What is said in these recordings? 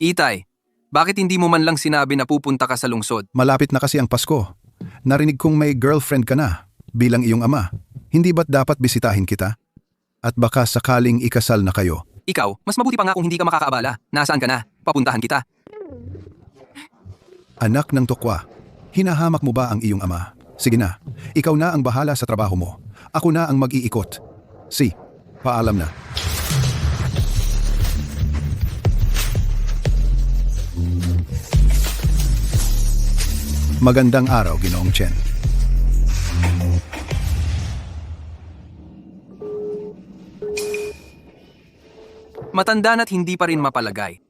Itay, bakit hindi mo man lang sinabi na pupunta ka sa lungsod? Malapit na kasi ang Pasko. Narinig kong may girlfriend ka na bilang iyong ama. Hindi ba't dapat bisitahin kita? At baka sakaling ikasal na kayo. Ikaw, mas mabuti pa nga kung hindi ka makakaabala. Nasaan ka na? Papuntahan kita. Anak ng tokwa, hinahamak mo ba ang iyong ama? Sige na, ikaw na ang bahala sa trabaho mo. Ako na ang mag-iikot. Paalam na. Magandang araw, Ginoong Chen. Matanda na't hindi pa rin mapalagay.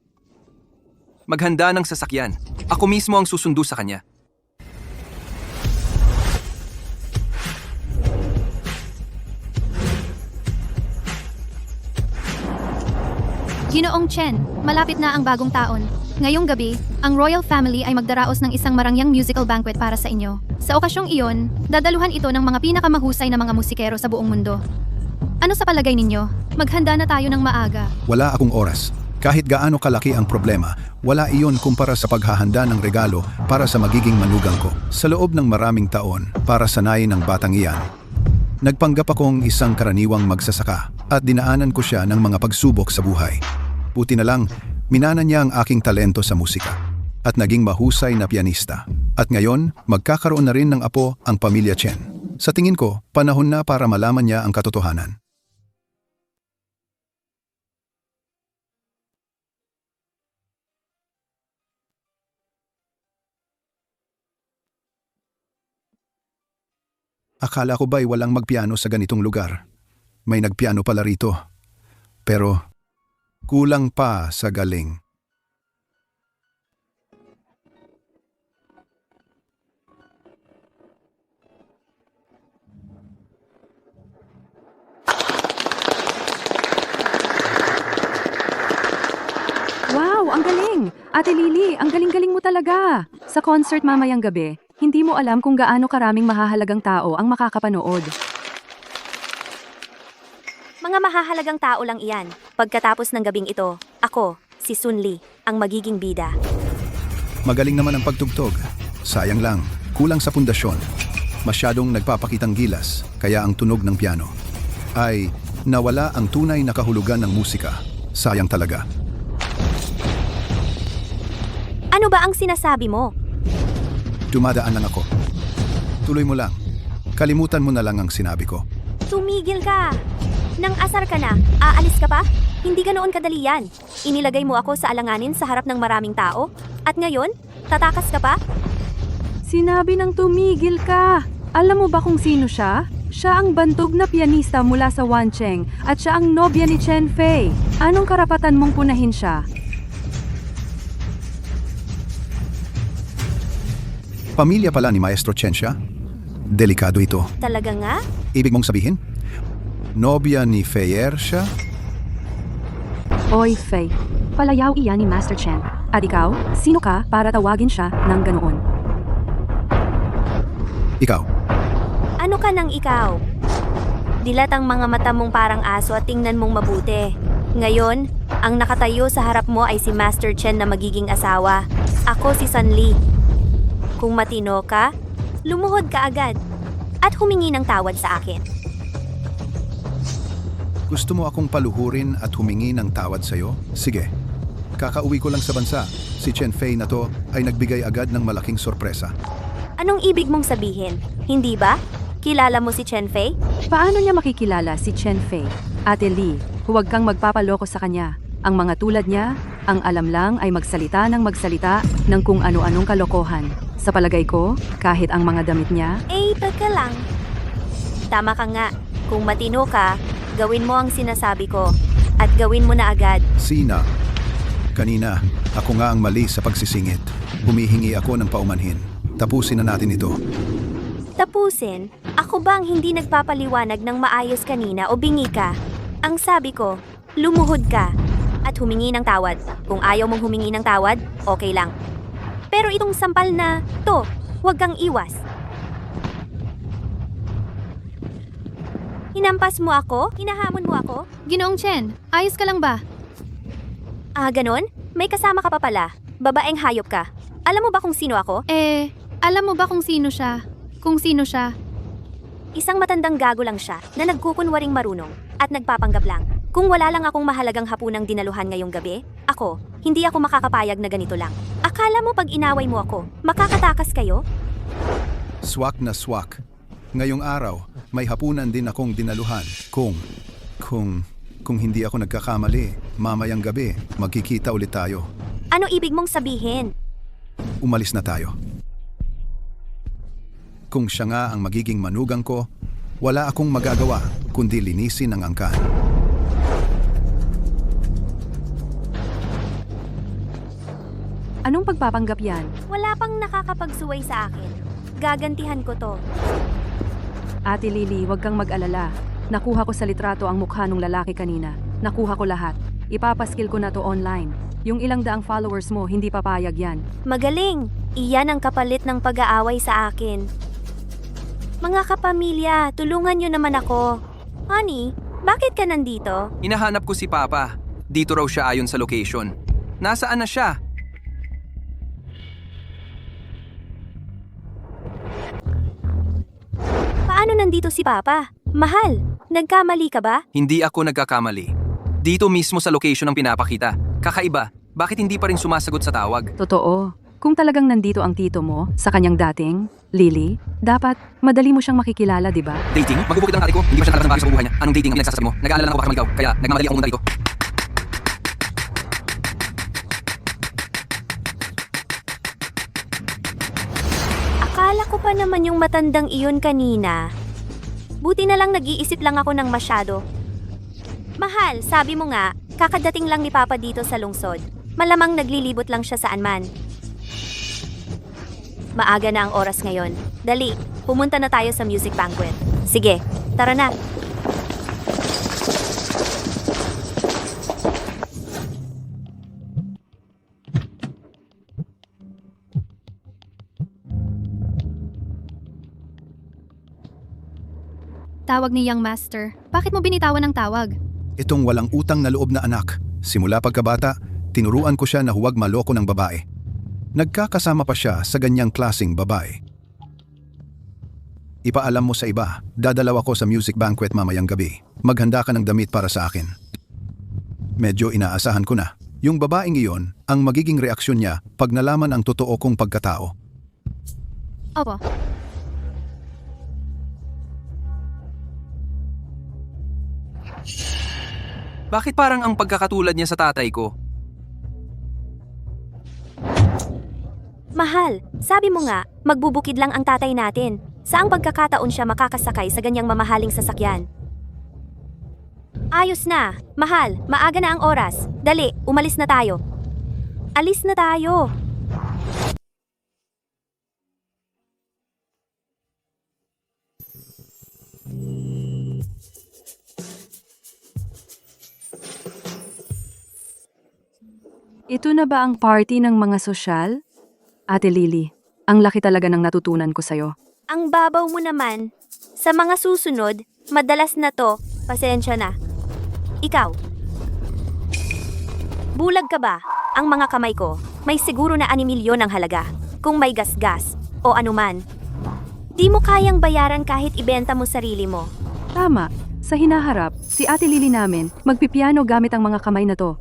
Maghanda ng sasakyan. Ako mismo ang susundo sa kanya. Ginoong Chen, malapit na ang bagong taon. Ngayong gabi, ang royal family ay magdaraos ng isang marangyang musical banquet para sa inyo. Sa okasyong iyon, dadaluhan ito ng mga pinakamahusay na mga musikero sa buong mundo. Ano sa palagay ninyo? Maghanda na tayo ng maaga. Wala akong oras. Kahit gaano kalaki ang problema, wala iyon kumpara sa paghahanda ng regalo para sa magiging manugang ko. Sa loob ng maraming taon, para sanayin ng batang iyan, nagpanggap akong isang karaniwang magsasaka at dinaanan ko siya ng mga pagsubok sa buhay. Buti na lang, minana niya ang aking talento sa musika at naging mahusay na pianista. At ngayon, magkakaroon na rin ng apo ang pamilya Chen. Sa tingin ko, panahon na para malaman niya ang katotohanan. Akala ko ba'y walang magpiano sa ganitong lugar? May nagpiano pala rito. Pero kulang pa sa galing. Wow, ang galing! Ate Lily, ang galing-galing mo talaga! Sa concert mamayang gabi, hindi mo alam kung gaano karaming mahahalagang tao ang makakapanood. Mga mahahalagang tao lang iyan. Pagkatapos ng gabing ito, ako, si Sun Li, ang magiging bida. Magaling naman ang pagtugtog. Sayang lang, kulang sa pundasyon. Masyadong nagpapakitang gilas, kaya ang tunog ng piano ay nawala ang tunay na kahulugan ng musika. Sayang talaga. Ano ba ang sinasabi mo? Dumadaan lang ako. Tuloy mo lang. Kalimutan mo na lang ang sinabi ko. Tumigil ka! Nang asar ka na, aalis ka pa? Hindi ka noon kadali yan. Inilagay mo ako sa alanganin sa harap ng maraming tao? At ngayon, tatakas ka pa? Sinabi ng tumigil ka! Alam mo ba kung sino siya? Siya ang bantog na pianista mula sa Wancheng at siya ang nobya ni Chen Fei. Anong karapatan mong punahin siya? Pamilya pala ni Maestro Chen siya? Delikado ito. Talaga nga? Ibig mong sabihin? Nobya ni Feier siya? Oy, Fei. Palayaw iyan ni Master Chen. At ikaw, sino ka para tawagin siya ng ganoon? Ikaw. Ano ka nang ikaw? Dilat ang mga mata mong parang aso at tingnan mong mabuti. Ngayon, ang nakatayo sa harap mo ay si Master Chen na magiging asawa. Ako si Sun Li. Kung matino ka, lumuhod ka agad at humingi ng tawad sa akin. Gusto mo akong paluhurin at humingi ng tawad sa'yo? Sige. Kakauwi ko lang sa bansa. Si Chen Fei na to ay nagbigay agad ng malaking sorpresa. Anong ibig mong sabihin? Hindi ba? Kilala mo si Chen Fei? Paano niya makikilala si Chen Fei? Ate Li, huwag kang magpapaloko sa kanya. Ang mga tulad niya, ang alam lang ay magsalita ng kung ano-anong kalokohan. Sa palagay ko, kahit ang mga damit niya, Teka lang. Tama ka nga. Kung matino ka, gawin mo ang sinasabi ko. At gawin mo na agad. Sina, kanina, ako nga ang mali sa pagsisingit. Humihingi ako ng paumanhin. Tapusin na natin ito. Tapusin? Ako ba ang hindi nagpapaliwanag ng maayos kanina o bingi ka? Ang sabi ko, lumuhod ka at humingi ng tawad. Kung ayaw mong humingi ng tawad, okay lang. Pero itong sampal na to, huwag kang iwas. Hinampas mo ako? Hinahamon mo ako? Ginoong Chen, ayos ka lang ba? Ganon? may kasama ka pa pala. Babaeng hayop ka. Alam mo ba kung sino ako? Alam mo ba kung sino siya? Kung sino siya? Isang matandang gago lang siya na nagkukunwaring marunong at nagpapanggap lang. Kung wala lang akong mahalagang hapunang dinaluhan ngayong gabi, hindi ako makakapayag na ganito lang. Akala mo pag inaway mo ako, makakatakas kayo? Swak na swak. Ngayong araw, may hapunan din akong dinaluhan. Kung hindi ako nagkakamali, mamayang gabi, magkikita ulit tayo. Ano ibig mong sabihin? Umalis na tayo. Kung siya nga ang magiging manugang ko, wala akong magagawa kundi linisin ang angkan. Anong pagpapanggap yan? Wala pang nakakapagsuway sa akin. Gagantihan ko to. Ate Lily, huwag kang mag-alala. Nakuha ko sa litrato ang mukha ng lalaki kanina. Nakuha ko lahat. Ipapaskil ko na to online. Yung ilang daang followers mo, hindi papayag yan. Magaling! Iyan ang kapalit ng pag-aaway sa akin. Mga kapamilya, tulungan nyo naman ako. Honey, bakit ka nandito? Hinahanap ko si Papa. Dito raw siya ayon sa location. Nasaan na siya? Paano nandito si Papa? Mahal, nagkamali ka ba? Hindi ako nagkakamali. Dito mismo sa location ang pinapakita. Kakaiba, bakit hindi pa rin sumasagot sa tawag? Totoo. Kung talagang nandito ang tito mo, sa kanyang dating, Lily, dapat madali mo siyang makikilala, di ba? Dating? Magbubukid ang ate ko, hindi pa siya nakalabas ng bagay sa buhay niya. Anong dating ang pinagsasabi mo? Nag-aalala lang ako baka maligaw, kaya nagmamadali akong pumunta dito. Akala ko pa naman yung matandang iyon kanina. Buti na lang nag-iisip lang ako ng masyado. Mahal, sabi mo nga, kakadating lang ni Papa dito sa lungsod. Malamang naglilibot lang siya saan man. Maaga na ang oras ngayon. Dali, pumunta na tayo sa music banquet. Sige, tara na. Tawag ni Young Master. Bakit mo binitawan ng tawag? Itong walang utang na loob na anak. Simula pagkabata, tinuruan ko siya na huwag maloko ng babae. Nagkakasama pa siya sa ganyang klasing babae. Ipaalam mo sa iba, dadalaw ako sa music banquet mamayang gabi. Maghanda ka ng damit para sa akin. Medyo inaasahan ko na. Yung babaeng iyon, ang magiging reaksyon niya pag nalaman ang totoo kong pagkatao. Opo. Bakit parang ang pagkakatulad niya sa tatay ko? Mahal, sabi mo nga, magbubukid lang ang tatay natin. Saang pagkakataon siya makakasakay sa ganyang mamahaling sasakyan? Ayos na. Mahal, maaga na ang oras. Dali, umalis na tayo. Alis na tayo. Ito na ba ang party ng mga sosyal? Ate Lily, ang laki talaga ng natutunan ko sa'yo. Ang babaw mo naman. Sa mga susunod, madalas na to. Pasensya na. Ikaw. Bulag ka ba? Ang mga kamay ko, may siguro na 6 milyon ang halaga. Kung may gas-gas o anuman. Di mo kayang bayaran kahit ibenta mo sarili mo. Tama, sa hinaharap, si Ate Lily namin magpipiano gamit ang mga kamay na to.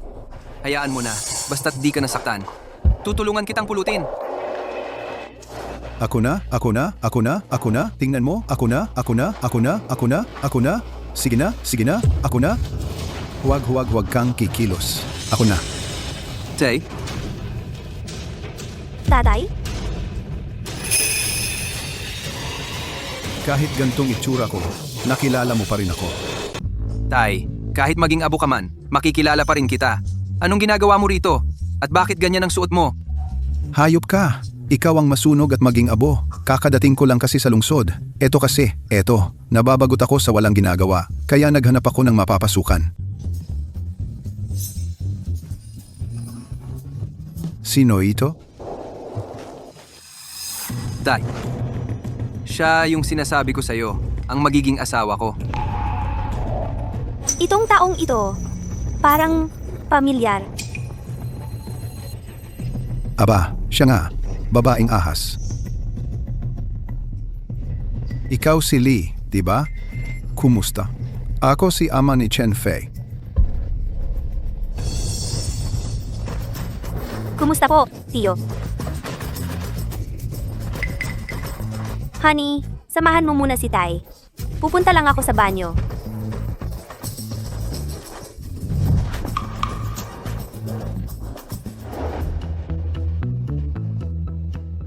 Hayaan mo na, basta't di ka nasaktan. Tutulungan kitang pulutin. Ako na, tingnan mo, ako na. Sige na, ako na. Huwag kang kikilos. Ako na. Tay, Tatay? Kahit gantong itsura ko, nakilala mo pa rin ako. Tay, kahit maging abo ka man, makikilala pa rin kita. Anong ginagawa mo rito? At bakit ganyan ang suot mo? Hayop ka. Ikaw ang masunog at maging abo. Kakadating ko lang kasi sa lungsod. Eto, nababagot ako sa walang ginagawa. Kaya naghanap ako ng mapapasukan. Sino ito? Tay, siya yung sinasabi ko sa'yo, ang magiging asawa ko. Itong taong ito, parang pamilyar. Aba, siya nga, babaeng ahas. Ikaw si Lee, di ba? Kumusta? Ako si ama ni Chen Fei. Kumusta po, Tio? Honey, samahan mo muna si Tai. Pupunta lang ako sa banyo.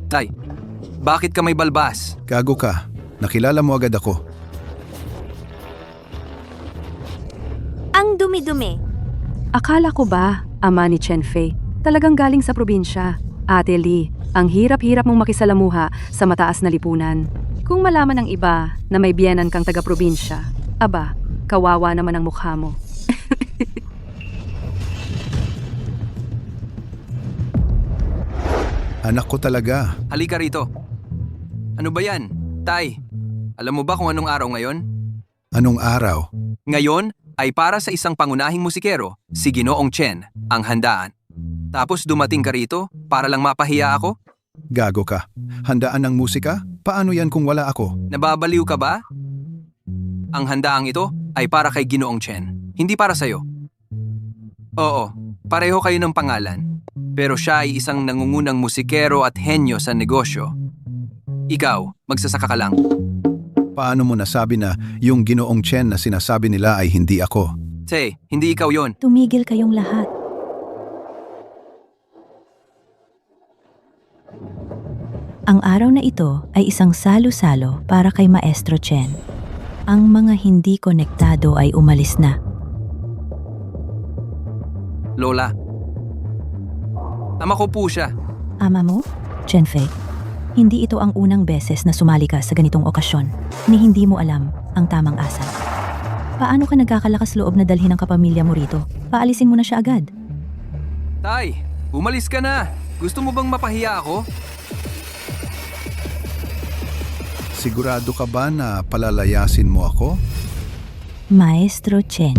Tay, bakit ka may balbas? Gago ka, nakilala mo agad ako. Ang dumi-dumi. Akala ko ba, ama ni Chen Fei, talagang galing sa probinsya? Ate Lee, ang hirap-hirap mong makisalamuha sa mataas na lipunan. Kung malaman ng iba na may biyenan kang taga-probinsya, aba, kawawa naman ang mukha mo. Anak ko talaga. Halika rito. Ano ba yan? Tay, alam mo ba kung anong araw ngayon? Anong araw? Ngayon ay para sa isang pangunahing musikero, si Ginoong Chen, ang handaan. Tapos dumating ka rito para lang mapahiya ako? Gago ka. Handaan ng musika? Paano yan kung wala ako? Nababaliw ka ba? Ang handaang ito ay para kay Ginoong Chen, hindi para sa'yo. Oo, pareho kayo ng pangalan. Pero siya ay isang nangungunang musikero at henyo sa negosyo. Ikaw, magsasaka ka lang. Paano mo nasabi na yung Ginoong Chen na sinasabi nila ay hindi ako? Tay, hindi ikaw yon. Tumigil kayong lahat. Ang araw na ito ay isang salo-salo para kay Maestro Chen. Ang mga hindi konektado ay umalis na. Lola. Ama ko po siya. Ama mo, Chen Fei, hindi ito ang unang beses na sumali ka sa ganitong okasyon ni hindi mo alam ang tamang asal. Paano ka nagkakalakas loob na dalhin ang kapamilya mo rito? Paalisin mo na siya agad. Tay, umalis ka na. Gusto mo bang mapahiya ako? Sigurado ka ba na palalayasin mo ako? Maestro Chen.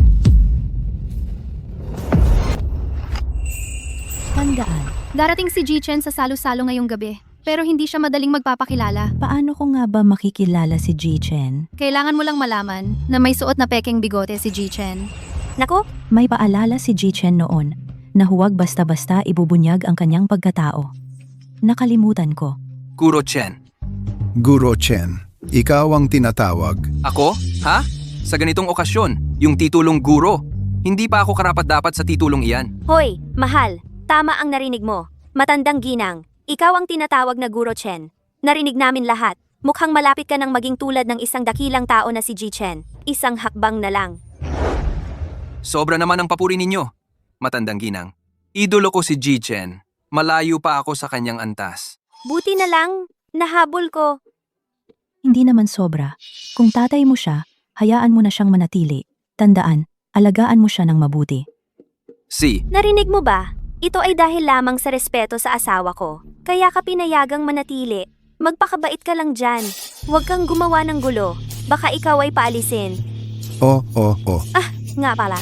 Tandaan, Darating si Ji-Chen sa salo-salo ngayong gabi, pero hindi siya madaling magpapakilala. paano ko nga ba makikilala si Ji-Chen? Kailangan mo lang malaman na may suot na pekeng bigote si Ji-Chen. Nako, May paalala si Ji-Chen noon na huwag basta-basta ibubunyag ang kanyang pagkatao. Nakalimutan ko. Guro Chen. Guro Chen, ikaw ang tinatawag. Ako? Ha? Sa ganitong okasyon, yung titulong guro. Hindi pa ako karapat-dapat sa titulong iyan. hoy, mahal. Tama ang narinig mo. Matandang ginang. Ikaw ang tinatawag na Guro Chen. Narinig namin lahat. Mukhang malapit ka ng maging tulad ng isang dakilang tao na si Ji Chen. Isang hakbang na lang. Sobra naman ang papuri ninyo. Matandang ginang. Idolo ko si Ji-Chen. Malayo pa ako sa kanyang antas. Buti na lang, nahabol ko. Hindi naman sobra. Kung tatay mo siya, hayaan mo na siyang manatili. Tandaan, alagaan mo siya ng mabuti. Si, Narinig mo ba? Ito ay dahil lamang sa respeto sa asawa ko. Kaya ka pinayagang manatili. Magpakabait ka lang dyan. Huwag kang gumawa ng gulo. Baka ikaw ay paalisin. Oh. Nga pala.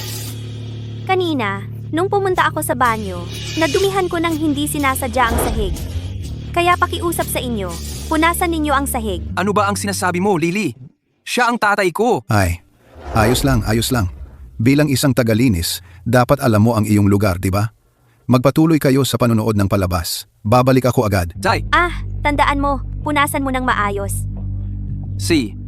Kanina, nung pumunta ako sa banyo, nadumihan ko ng hindi sinasadya ang sahig. Kaya pakiusap sa inyo, punasan ninyo ang sahig. ano ba ang sinasabi mo, Lily? Siya ang tatay ko. Ay, ayos lang. Bilang isang tagalinis, dapat alam mo ang iyong lugar, di ba? Magpatuloy kayo sa panonood ng palabas. Babalik ako agad. Tay, Tandaan mo, punasan mo ng maayos. si,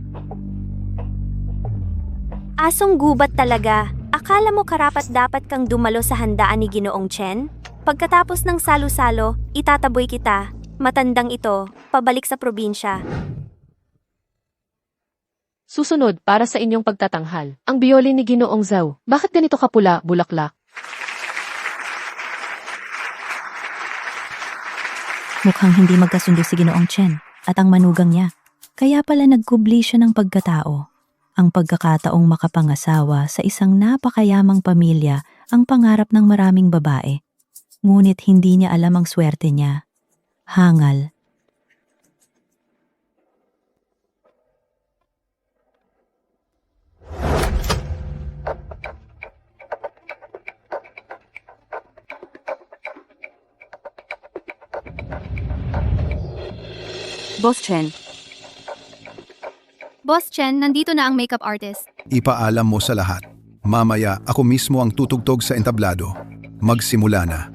Asong gubat talaga. Akala mo karapat-dapat kang dumalo sa handaan ni Ginoong Chen? Pagkatapos ng salo-salo, itataboy kita. Matandang ito, pabalik sa probinsya. Susunod para sa inyong pagtatanghal, ang biolin ni Ginoong Zhao. Bakit ganito kapula, bulaklak? Mukhang hindi magkasundo si Ginoong Chen at ang manugang niya. Kaya pala nagkubli siya ng pagkatao. Ang pagkakataong makapangasawa sa isang napakayamang pamilya ang pangarap ng maraming babae. Ngunit hindi niya alam ang swerte niya. Hangal. Boss Chen, Boss Chen, nandito na ang makeup artist. Ipaalam mo sa lahat. Mamaya ako mismo ang tutugtog sa entablado. Magsimula na.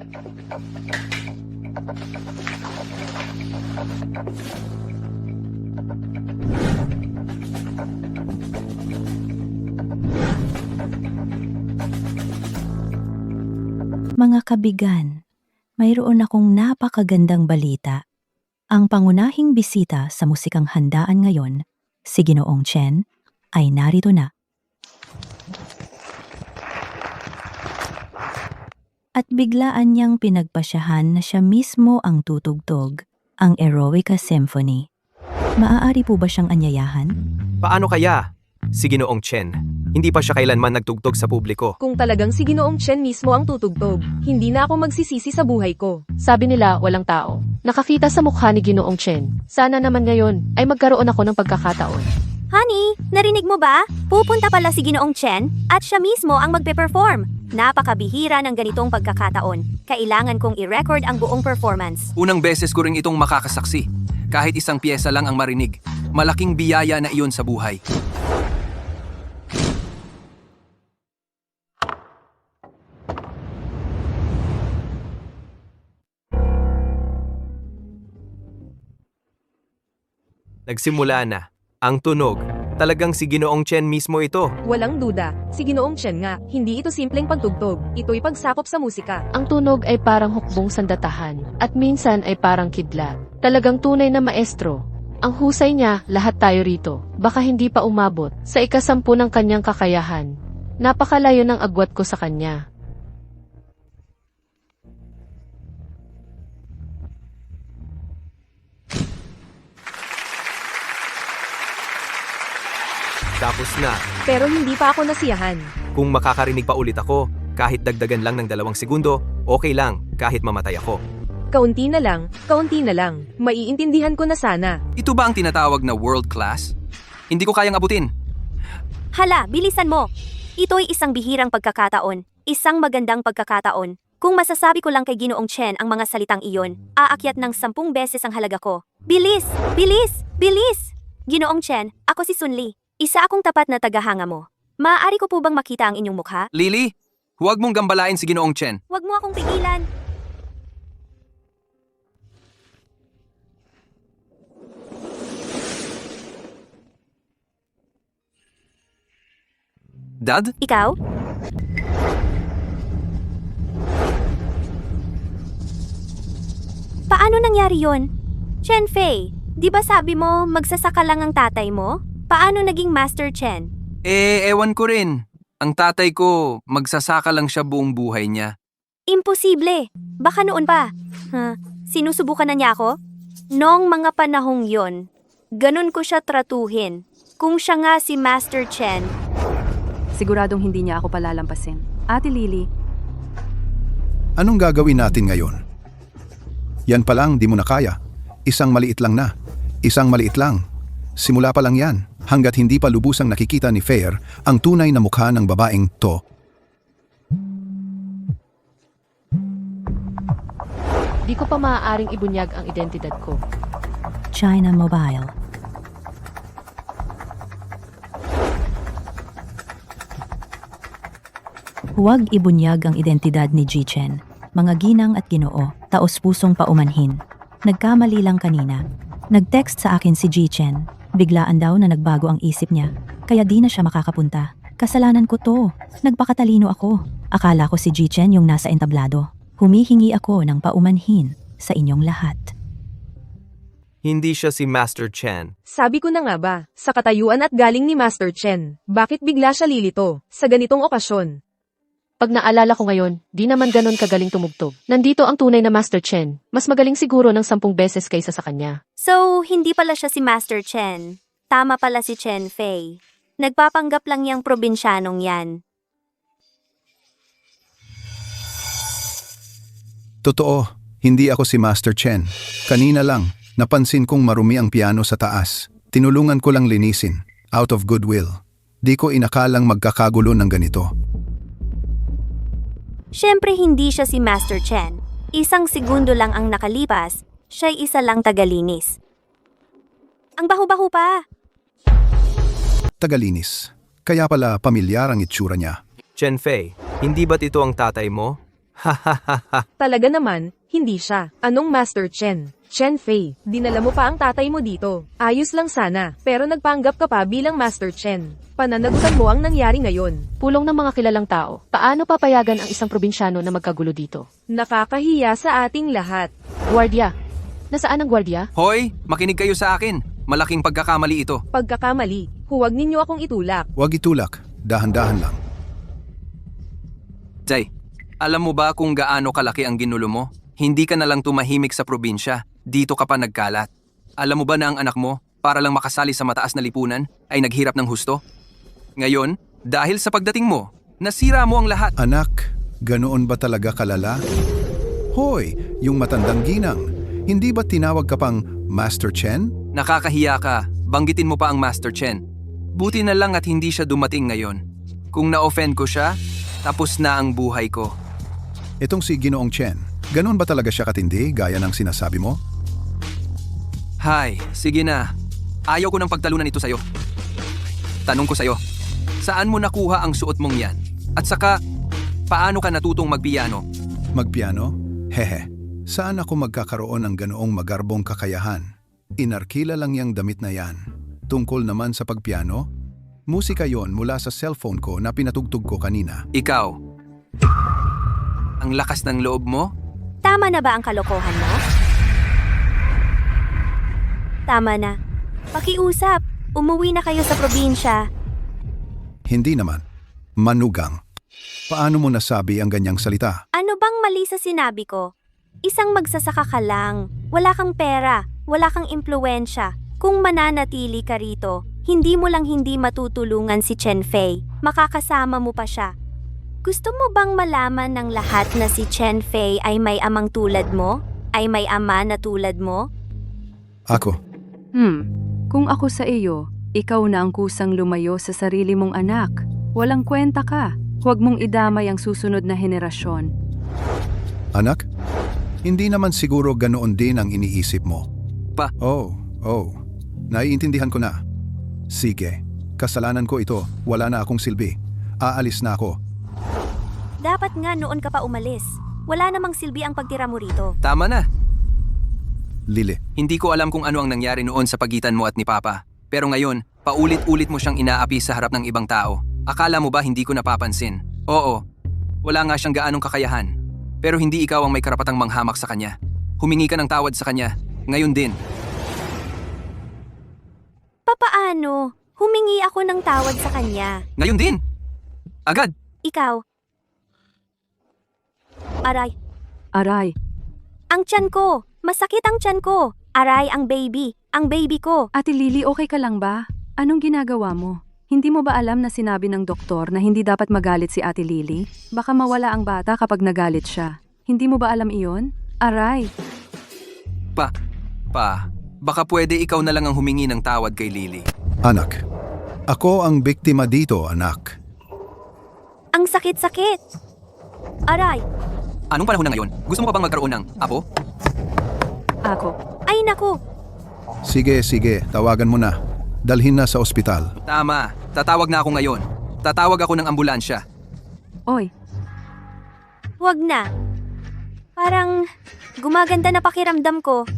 Mga kabigan, mayroon akong napakagandang balita. Ang pangunahing bisita sa musikang handaan ngayon, si Ginoong Chen, ay narito na. At biglaan niyang pinagpasyahan na siya mismo ang tutugtog, ang Eroica Symphony. Maaari po ba siyang anyayahan? Paano kaya? Si Ginoong Chen, hindi pa siya kailanman nagtugtog sa publiko. Kung talagang si Ginoong Chen mismo ang tutugtog, hindi na ako magsisisi sa buhay ko. Sabi nila walang tao. Nakakita sa mukha ni Ginoong Chen. Sana naman ngayon ay magkaroon ako ng pagkakataon. Honey, narinig mo ba? Pupunta pala si Ginoong Chen at siya mismo ang magpe-perform. Napakabihira ng ganitong pagkakataon. Kailangan kong i-record ang buong performance. Unang beses ko ring itong makakasaksi. Kahit isang piyesa lang ang marinig. Malaking biyaya na iyon sa buhay. Nagsimula na. Ang tunog. Talagang si Ginoong Chen mismo ito. Walang duda, si Ginoong Chen nga, hindi ito simpleng pagtugtog, ito'y pagsakop sa musika. Ang tunog ay parang hukbong sandatahan at minsan ay parang kidlat. Talagang tunay na maestro. Ang husay niya, lahat tayo rito. Baka hindi pa umabot sa ikasampu ng kanyang kakayahan. Napakalayo ng agwat ko sa kanya. Tapos na. Pero hindi pa ako nasiyahan. Kung makakarinig pa ulit ako, kahit dagdagan lang ng 2 segundo, okay lang, kahit mamatay ako. Kaunti na lang, maiintindihan ko na sana. Ito ba ang tinatawag na world class? Hindi ko kayang abutin. Hala, bilisan mo! Ito'y isang bihirang pagkakataon, isang magandang pagkakataon. Kung masasabi ko lang kay Ginoong Chen ang mga salitang iyon, aakyat ng 10 beses ang halaga ko. Bilis! Bilis! Bilis! Ginoong Chen, ako si Sun Li. Isa akong tapat na tagahanga mo. Maaari ko po bang makita ang inyong mukha? Lily, huwag mong gambalain si Ginoong Chen. Huwag mo akong pigilan. Dad? Ikaw? Paano nangyari yon? Chen Fei, di ba sabi mo magsasaka lang ang tatay mo? Paano naging Master Chen? Ewan ko rin. Ang tatay ko, magsasaka lang siya buong buhay niya. Imposible. Baka noon pa. Sinusubukan na niya ako? Noong mga panahong yon, ganun ko siya tratuhin. Kung siya nga si Master Chen, siguradong hindi niya ako palalampasin. Ate Lily, Anong gagawin natin ngayon? Yan pa lang, di mo na kaya. Isang maliit lang na. Isang maliit lang. Simula pa lang yan, hanggat hindi pa lubusang nakikita ni Fair ang tunay na mukha ng babaeng to. Di ko pa maaaring ibunyag ang identidad ko. China Mobile. Huwag ibunyag ang identidad ni Ji Chen. Mga ginang at ginoo, taos-pusong paumanhin. Nagkamali lang kanina. Nag-text sa akin si Ji Chen. Biglaan daw na nagbago ang isip niya, kaya di na siya makakapunta. Kasalanan ko to. Nagpakatalino ako. Akala ko si Ji Chen yung nasa entablado. Humihingi ako ng paumanhin sa inyong lahat. Hindi siya si Master Chen. Sabi ko na nga ba, sa katayuan at galing ni Master Chen, bakit bigla siya lilito, sa ganitong okasyon? Pag naalala ko ngayon, di naman ganon kagaling tumugtog. Nandito ang tunay na Master Chen. Mas magaling siguro ng 10 beses kaysa sa kanya. so hindi pala siya si Master Chen. Tama pala si Chen Fei. Nagpapanggap lang yang probinsyanong yan. Totoo, hindi ako si Master Chen. Kanina lang, napansin kong marumi ang piano sa taas. Tinulungan ko lang linisin, out of goodwill. Di ko inakalang magkakagulo ng ganito. Siyempre hindi siya si Master Chen. Isang segundo lang ang nakalipas, siya'y isa lang tagalinis. Ang baho-baho pa. Tagalinis. Kaya pala pamilyar ang itsura niya. Chen Fei, hindi ba't ito ang tatay mo? Talaga naman, hindi siya. Anong Master Chen? Chen Fei, dinala mo pa ang tatay mo dito. Ayos lang sana, pero nagpanggap ka pa bilang Master Chen. Pananagutan mo ang nangyari ngayon. Pulong ng mga kilalang tao. Paano papayagan ang isang probinsyano na magkagulo dito? Nakakahiya sa ating lahat. Gwardiya. Nasaan ang gwardiya? Hoy, makinig kayo sa akin. Malaking pagkakamali ito. Pagkakamali, huwag ninyo akong itulak. Huwag itulak. Dahan-dahan lang. Jay, alam mo ba kung gaano kalaki ang ginulo mo? Hindi ka na lang tumahimik sa probinsya. Dito ka pa nagkalat. Alam mo ba na ang anak mo, para lang makasali sa mataas na lipunan, ay naghirap ng husto? Ngayon, dahil sa pagdating mo, nasira mo ang lahat. Anak, ganoon ba talaga kalala? Hoy, yung matandang ginang. Hindi ba tinawag ka pang Master Chen? Nakakahiya ka. Banggitin mo pa ang Master Chen. Buti na lang at hindi siya dumating ngayon. Kung na-offend ko siya, tapos na ang buhay ko. Itong si Ginoong Chen, ganoon ba talaga siya katindi gaya ng sinasabi mo? Hay, sige na. Ayaw ko ng pagtalunan ito sa'yo. Tanong ko sa'yo, saan mo nakuha ang suot mong yan? At saka, paano ka natutong magpiano? Magpiano? Hehe. Saan ako magkakaroon ng ganoong magarbong kakayahan? Inarkila lang yang damit na yan. Tungkol naman sa pagpiano, musika yon mula sa cellphone ko na pinatugtog ko kanina. Ikaw, ang lakas ng loob mo? Tama na ba ang kalokohan mo? Tama na. Pakiusap. Umuwi na kayo sa probinsya. Hindi naman. Manugang. Paano mo nasabi ang ganyang salita? Ano bang mali sa sinabi ko? Isang magsasaka ka lang. Wala kang pera. Wala kang impluwensya. Kung mananatili ka rito, hindi mo lang hindi matutulungan si Chen Fei. Makakasama mo pa siya. Gusto mo bang malaman ng lahat na si Chen Fei ay may amang tulad mo? Ay may ama na tulad mo? Ako. Kung ako sa iyo, ikaw na ang kusang lumayo sa sarili mong anak. Walang kwenta ka. Huwag mong idamay ang susunod na henerasyon. Anak? Hindi naman siguro ganoon din ang iniisip mo. Pa. Oh. Naiintindihan ko na. Sige, kasalanan ko ito. Wala na akong silbi. Aalis na ako. Dapat nga noon ka pa umalis. Wala namang silbi ang pagtira mo rito. Tama na. Lili, Hindi ko alam kung ano ang nangyari noon sa pagitan mo at ni Papa. Pero ngayon, paulit-ulit mo siyang inaapi sa harap ng ibang tao. Akala mo ba hindi ko napapansin? Oo, wala nga siyang gaanong kakayahan. Pero hindi ikaw ang may karapatang manghamak sa kanya. Humingi ka ng tawad sa kanya. Ngayon din. Papaano? Humingi ako ng tawad sa kanya. Ngayon din! Agad! Ikaw. Aray, Aray, ang tiyan ko! Masakit ang tiyan ko! Aray, ang baby! Ang baby ko! Ate Lily, okay ka lang ba? Anong ginagawa mo? Hindi mo ba alam na sinabi ng doktor na hindi dapat magalit si Ate Lily? Baka mawala ang bata kapag nagalit siya. Hindi mo ba alam iyon? Aray, Baka pwede ikaw na lang ang humingi ng tawad kay Lily. anak. Ako ang biktima dito, anak. Ang sakit-sakit! Aray! Anong panahon na ngayon? Gusto mo pa bang magkaroon ng apo? ako. Ay naku! Sige, tawagan mo na. Dalhin na sa ospital. Tama. Tatawag na ako ngayon. Tatawag ako ng ambulansya. Oy, Huwag na. Parang gumaganda na pakiramdam ko.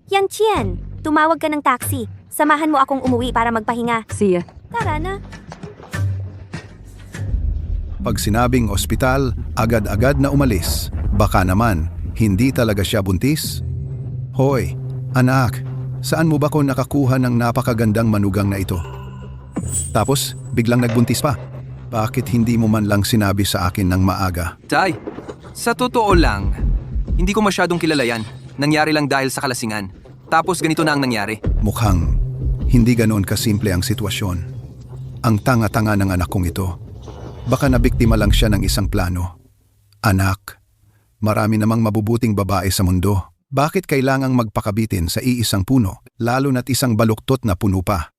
Yan Chien, tumawag ka ng taxi. Samahan mo akong umuwi para magpahinga. siya. Tara na. Pag sinabing ospital, agad-agad na umalis. Baka naman, hindi talaga siya buntis? Hoy, anak, saan mo ba ko nakakuha ng napakagandang manugang na ito? Tapos, biglang nagbuntis pa. Bakit hindi mo man lang sinabi sa akin ng maaga? Tay, sa totoo lang, hindi ko masyadong kilala yan. Nangyari lang dahil sa kalasingan. Tapos ganito na ang nangyari. Mukhang hindi ganoon kasimple ang sitwasyon. Ang tanga-tanga ng anak kong ito. Baka nabiktima lang siya ng isang plano. Anak, marami namang mabubuting babae sa mundo. Bakit kailangang magpakabitin sa iisang puno, lalo na't isang baluktot na puno pa?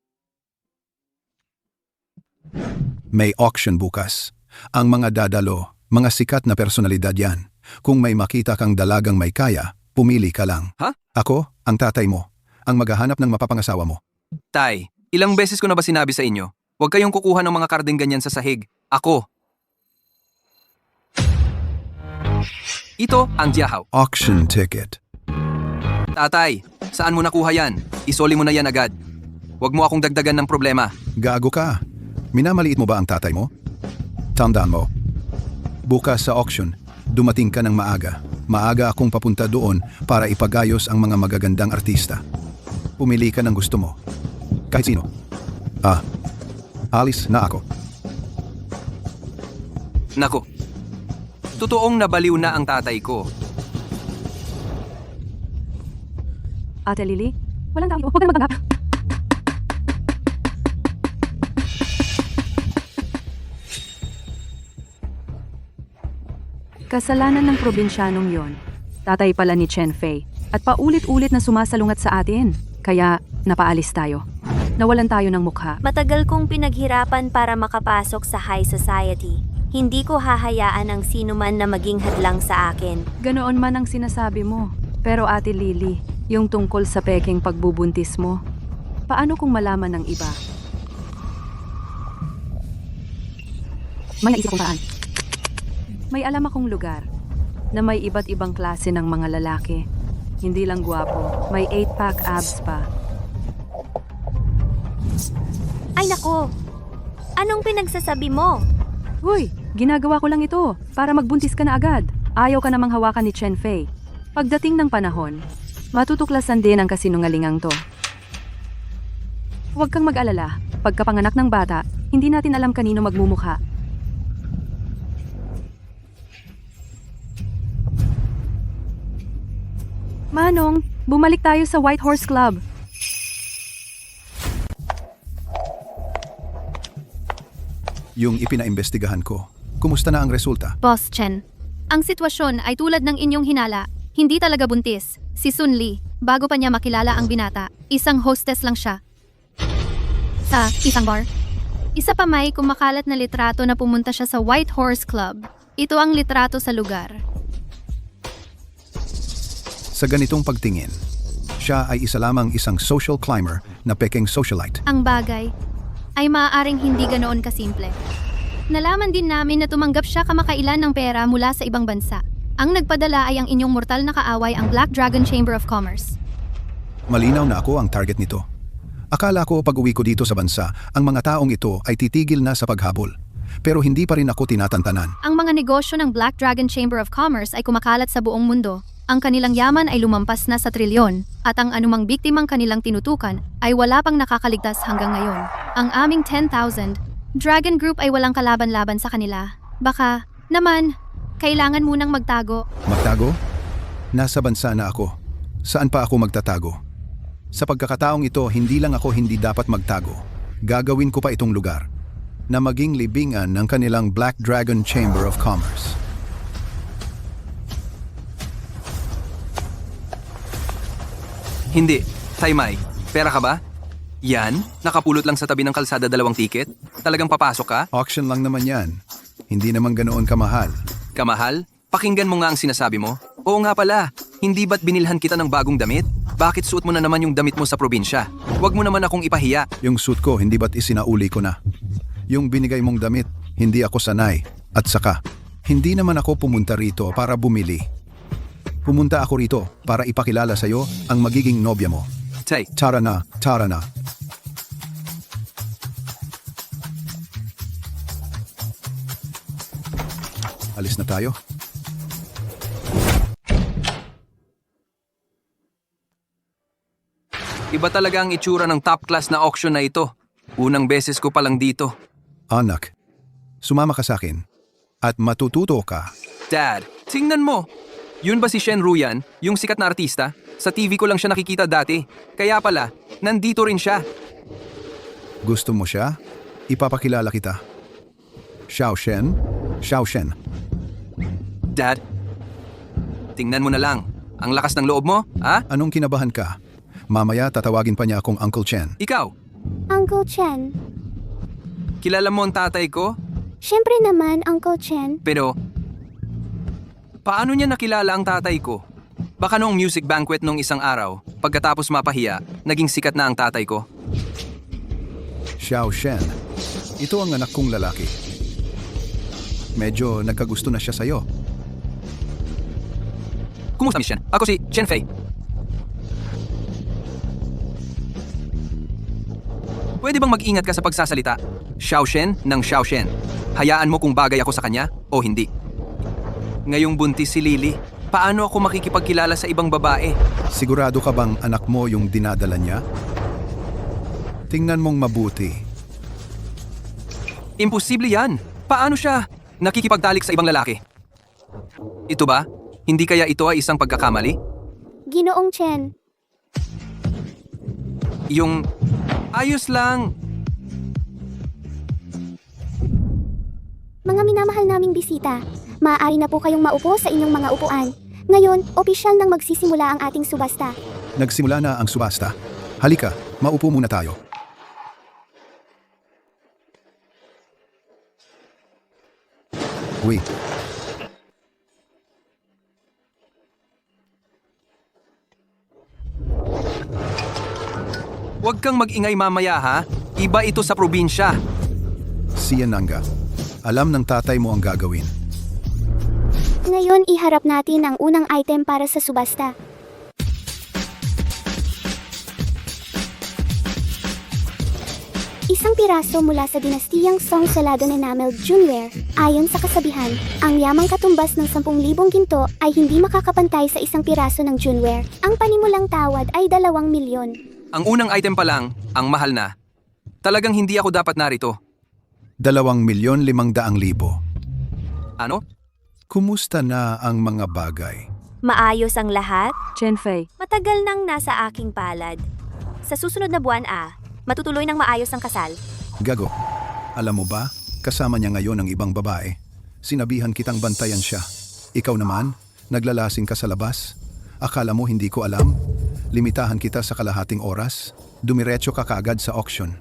May auction bukas. Ang mga dadalo, mga sikat na personalidad yan. Kung may makita kang dalagang may kaya, pumili ka lang. Ha? Ako, ang tatay mo, ang maghahanap ng mapapangasawa mo. Tay, ilang beses ko na ba sinabi sa inyo? Huwag kayong kukuha ng mga karding ganyan sa sahig. Ako. Ito ang diyahaw. Auction ticket. Tatay, saan mo nakuha yan? Isoli mo na yan agad. Huwag mo akong dagdagan ng problema. Gago ka. Minamaliit mo ba ang tatay mo? Tandaan mo. Bukas sa auction, dumating ka ng maaga. Maaga akong papunta doon para ipagayos ang mga magagandang artista. Pumili ka ng gusto mo. Kahit sino. Alis na ako. Nako. Totoong nabaliw na ang tatay ko. Ate Lily, walang tao. Huwag ka na magtanggap. Kasalanan ng probinsyanong yon. Tatay pala ni Chen Fei. At paulit-ulit na sumasalungat sa atin. Kaya napaalis tayo. Nawalan tayo ng mukha. Matagal kong pinaghirapan para makapasok sa high society. Hindi ko hahayaan ang sino man na maging hadlang sa akin. Ganoon man ang sinasabi mo. Pero Ate Lily, yung tungkol sa peking pagbubuntis mo, paano kung malaman ng iba? May naisip kong paraan. May alam akong lugar na may iba't ibang klase ng mga lalaki. Hindi lang gwapo, may 8-pack abs pa. Ay nako! Anong pinagsasabi mo? Hoy, ginagawa ko lang ito para magbuntis ka na agad. Ayaw ka namang hawakan ni Chen Fei. Pagdating ng panahon, matutuklasan din ang kasinungalingang to. Huwag kang mag-alala. Pagkapanganak ng bata, hindi natin alam kanino magmumukha. Manong, bumalik tayo sa White Horse Club. Yung ipinaimbestigahan ko. Kumusta na ang resulta? Boss Chen, ang sitwasyon ay tulad ng inyong hinala. Hindi talaga buntis. Si Sun Li, bago pa niya makilala ang binata, isang hostess lang siya. Sa isang bar. Isa pa may kumakalat na litrato na pumunta siya sa White Horse Club. Ito ang litrato sa lugar. Sa ganitong pagtingin, siya ay isa lamang isang social climber na peking socialite. Ang bagay ay maaaring hindi ganoon kasimple. Nalaman din namin na tumanggap siya kamakailan ng pera mula sa ibang bansa. Ang nagpadala ay ang inyong mortal na kaaway, ang Black Dragon Chamber of Commerce. Malinaw na ako ang target nito. Akala ko pag uwi ko dito sa bansa, ang mga taong ito ay titigil na sa paghabol. Pero hindi pa rin ako tinatantanan. Ang mga negosyo ng Black Dragon Chamber of Commerce ay kumakalat sa buong mundo. Ang kanilang yaman ay lumampas na sa trilyon at ang anumang biktimang kanilang tinutukan ay wala pang nakakaligtas hanggang ngayon. Ang aming 10,000 Dragon Group ay walang kalaban-laban sa kanila. Baka, naman, kailangan munang magtago. Magtago? Nasa bansa na ako. Saan pa ako magtatago? Sa pagkakataong ito, hindi lang ako hindi dapat magtago. Gagawin ko pa itong lugar na maging libingan ng kanilang Black Dragon Chamber of Commerce. Hindi. Taimay, pera ka ba? Yan? Nakapulot lang sa tabi ng kalsada 2 tiket? Talagang papasok ka? Auction lang naman yan. Hindi naman ganoon kamahal. Kamahal? Pakinggan mo nga ang sinasabi mo. Oo nga pala, hindi ba't binilhan kita ng bagong damit? Bakit suot mo na naman yung damit mo sa probinsya? Huwag mo naman akong ipahiya. Yung suit ko, hindi ba't isinauli ko na? Yung binigay mong damit, hindi ako sanay. At saka, hindi naman ako pumunta rito para bumili. Pumunta ako rito para ipakilala sa'yo ang magiging nobya mo. Tay, Tara na, tara na. Alis na tayo. iba talaga ang itsura ng top class na auction na ito. Unang beses ko palang dito. Anak, sumama ka sa akin at matututo ka. Dad, tingnan mo. Yun ba si Shen Ruyan, yung sikat na artista? Sa TV ko lang siya nakikita dati. Kaya pala, nandito rin siya. Gusto mo siya? Ipapakilala kita. Xiao Shen? Xiao Shen. Dad, tingnan mo na lang. Ang lakas ng loob mo, ha? Anong kinabahan ka? Mamaya tatawagin pa niya akong Uncle Chen. Ikaw, Uncle Chen. kilala mo ang tatay ko? Siyempre naman, Uncle Chen. Pero, paano niya nakilala ang tatay ko? Baka noong music banquet nung isang araw, pagkatapos mapahiya, naging sikat na ang tatay ko. Xiao Shen, ito ang anak kong lalaki. Medyo nagkagusto na siya sa'yo. Kumusta, Miss Shen? Ako si Chen Fei. Pwede bang mag-ingat ka sa pagsasalita? Xiao Shen ng Xiao Shen. Hayaan mo kung bagay ako sa kanya o hindi. Ngayong buntis si Lily, paano ako makikipagkilala sa ibang babae? Sigurado ka bang anak mo yung dinadala niya? Tingnan mong mabuti. Imposible yan. Paano siya nakikipagtalik sa ibang lalaki? Ito ba? Hindi kaya ito ay isang pagkakamali? Ginoong Chen, Yung ayos lang. Mga minamahal naming bisita, maaari na po kayong maupo sa inyong mga upuan. Ngayon, opisyal nang magsisimula ang ating subasta. Nagsimula na ang subasta. Halika, maupo muna tayo. Wait. Huwag kang mag-ingay mamaya ha. Iba ito sa probinsya. Siyananga, alam ng tatay mo ang gagawin. Ngayon, iharap natin ang unang item para sa subasta. Isang piraso mula sa dinastiyang Song Salado Enamel Junware. Ayon sa kasabihan, ang yamang katumbas ng 10,000 ginto ay hindi makakapantay sa isang piraso ng Junware. Ang panimulang tawad ay 2 milyon. Ang unang item pa lang, ang mahal na. Talagang hindi ako dapat narito. 2,500,000. Ano? Kumusta na ang mga bagay? maayos ang lahat? Chen Fei, Matagal nang nasa aking palad. Sa susunod na buwan matutuloy ng maayos ang kasal. Gago, alam mo ba, kasama niya ngayon ang ibang babae. Sinabihan kitang bantayan siya. Ikaw naman, naglalasing ka sa labas. Akala mo hindi ko alam? Limitahan kita sa kalahating oras. Dumiretso ka kaagad sa auction.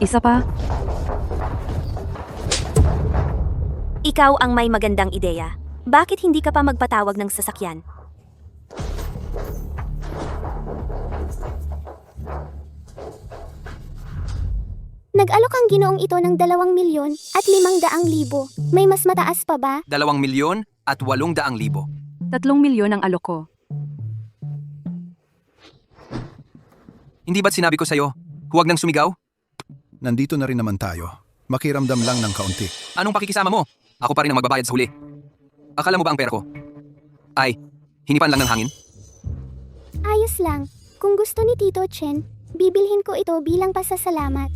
isa pa, Ikaw ang may magandang ideya. Bakit hindi ka pa magpatawag ng sasakyan? Nag-alok ang ginoong ito ng 2 milyon at 500,000. May mas mataas pa ba? 2,000,000 at 800,000. 3 milyon ang alok ko. Hindi ba't sinabi ko sa'yo, huwag nang sumigaw? Nandito na rin naman tayo. Makiramdam lang ng kaunti. Anong pakikisama mo? Ako pa rin ang magbabayad sa huli. Akala mo ba ang pera ko ay hinipan lang ng hangin? Ayos lang. Kung gusto ni Tito Chen, bibilhin ko ito bilang pasasalamat.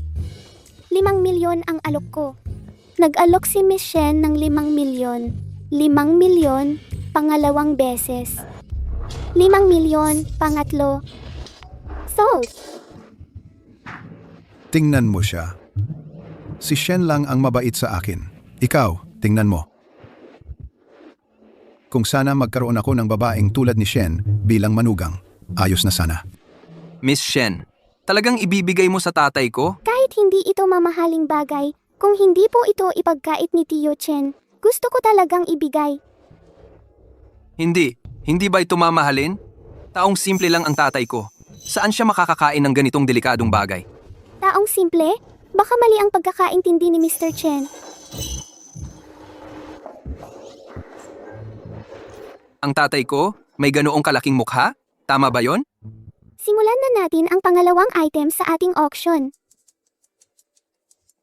5 milyon ang alok ko. Nag-alok si Miss Shen ng 5 milyon. 5 milyon, pangalawang beses. 5 milyon, pangatlo. Sold! Tingnan mo siya. Si Shen lang ang mabait sa akin. Ikaw, tingnan mo. Kung sana magkaroon ako ng babaeng tulad ni Shen bilang manugang, ayos na sana. Miss Shen, talagang ibibigay mo sa tatay ko? Kahit hindi ito mamahaling bagay, kung hindi po ito ipagkait ni Tio Chen, gusto ko talagang ibigay. Hindi. Hindi ba ito mamahalin? Taong simple lang ang tatay ko. Saan siya makakakain ng ganitong delikadong bagay? Taong simple? Baka mali ang pagkakaintindi ni Mr. Chen. Ang tatay ko, may ganoong kalaking mukha? Tama ba yon? Simulan na natin ang pangalawang item sa ating auction.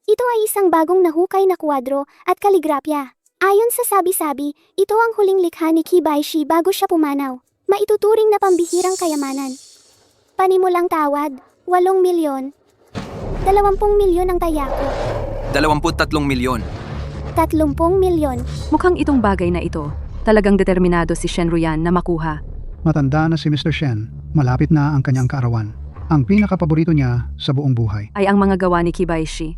Ito ay isang bagong nahukay na kwadro at kaligrapya. Ayon sa sabi-sabi, ito ang huling likha ni Kibaishi bago siya pumanaw. Maituturing na pambihirang kayamanan. Panimulang tawad, 8 milyon. 20 milyon ang tayako. 23 milyon. 30 milyon. Mukhang itong bagay na ito, talagang determinado si Shen Ruyan na makuha. Matanda na si Mr. Shen, malapit na ang kanyang kaarawan. Ang pinakapaborito niya sa buong buhay. Ay ang mga gawa ni Kibaishi.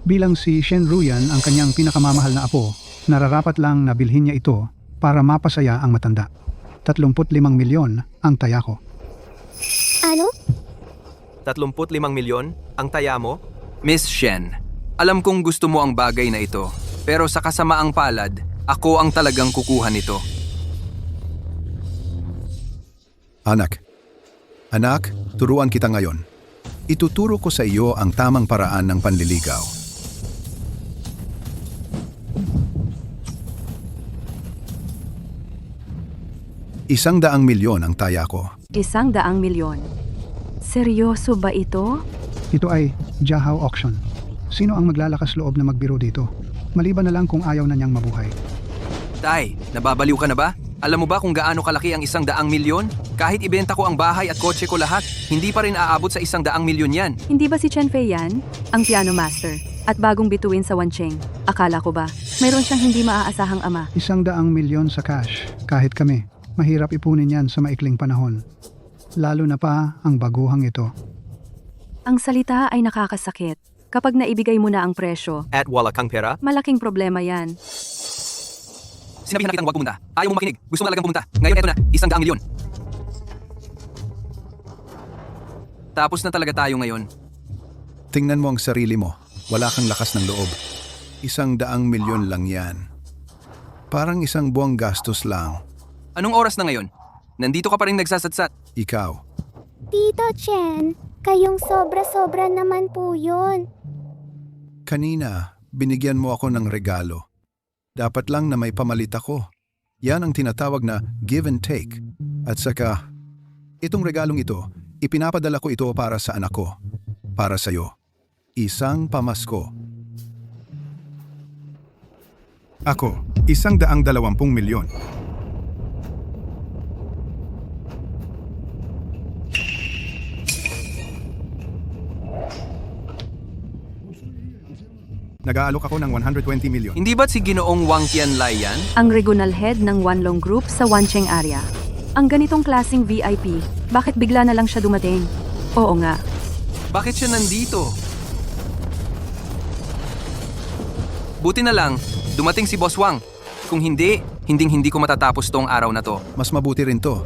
Bilang si Shen Ruyan ang kanyang pinakamamahal na apo, nararapat lang na bilhin niya ito para mapasaya ang matanda. 35 milyon ang tayako. Ano? 35 milyon? Ang taya mo? Miss Shen, alam kong gusto mo ang bagay na ito, Pero sa kasamaang palad, ako ang talagang kukuha nito. Anak, turuan kita ngayon. Ituturo ko sa iyo ang tamang paraan ng panliligaw. ₱100,000,000 ang taya ko. 100,000,000. Seryoso ba ito? Ito ay Jahaw Auction. Sino ang maglalakas loob na magbiro dito? Maliban na lang kung ayaw na niyang mabuhay. Tay, nababaliw ka na ba? Alam mo ba kung gaano kalaki ang 100,000,000? Kahit ibenta ko ang bahay at kotse ko lahat, hindi pa rin aabot sa 100,000,000 yan. Hindi ba si Chen Fei yan? Ang piano master. At bagong bituin sa Wancheng. Akala ko ba, mayroon siyang hindi maaasahang ama. 100,000,000 sa cash. Kahit kami, mahirap ipunin yan sa maikling panahon. Lalo na pa ang baguhang ito. Ang salita ay nakakasakit. Kapag naibigay mo na ang presyo, At wala kang pera? malaking problema yan. Sinabihan na kitang huwag pumunta. Ayaw mo makinig. Gusto mo talagang pumunta. Ngayon eto na, 100,000,000. Tapos na talaga tayo ngayon. Tingnan mo ang sarili mo. Wala kang lakas ng loob. 100,000,000 lang yan. Parang isang buwang gastos lang. Anong oras na ngayon? Nandito ka pa rin nagsasatsat. Ikaw, Tito Chen, kayong sobra-sobra naman po yun. kanina, binigyan mo ako ng regalo. Dapat lang na may pamalit ako. Yan ang tinatawag na give and take. At saka, itong regalong ito, ipinapadala ko ito para sa anak ko. Para sa'yo. Isang pamasko. Ako, 120,000,000. Nag-aalok ako ng 120 million. Hindi ba't si Ginoong Wang Qianlai yan? Ang regional head ng Wanlong Group sa Wancheng area. Ang ganitong klaseng VIP, bakit bigla na lang siya dumating? Oo nga. Bakit siya nandito? Buti na lang, dumating si Boss Wang. Kung hindi, hindi ko matatapos tong araw na to. Mas mabuti rin to.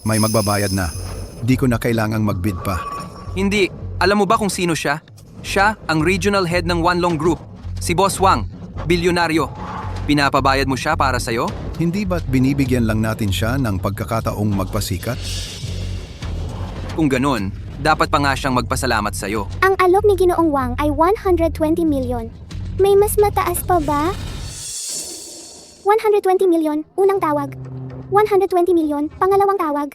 May magbabayad na. Di ko na kailangang magbid pa. Hindi, alam mo ba kung sino siya? Siya ang regional head ng Wanlong Group. Si Boss Wang, bilyonaryo. Pinapabayad mo siya para sa'yo? Hindi ba't binibigyan lang natin siya ng pagkakataong magpasikat? Kung ganun, dapat pa nga siyang magpasalamat sa'yo. Ang alok ni Ginoong Wang ay 120 million. May mas mataas pa ba? 120 million, unang tawag. 120 million, pangalawang tawag.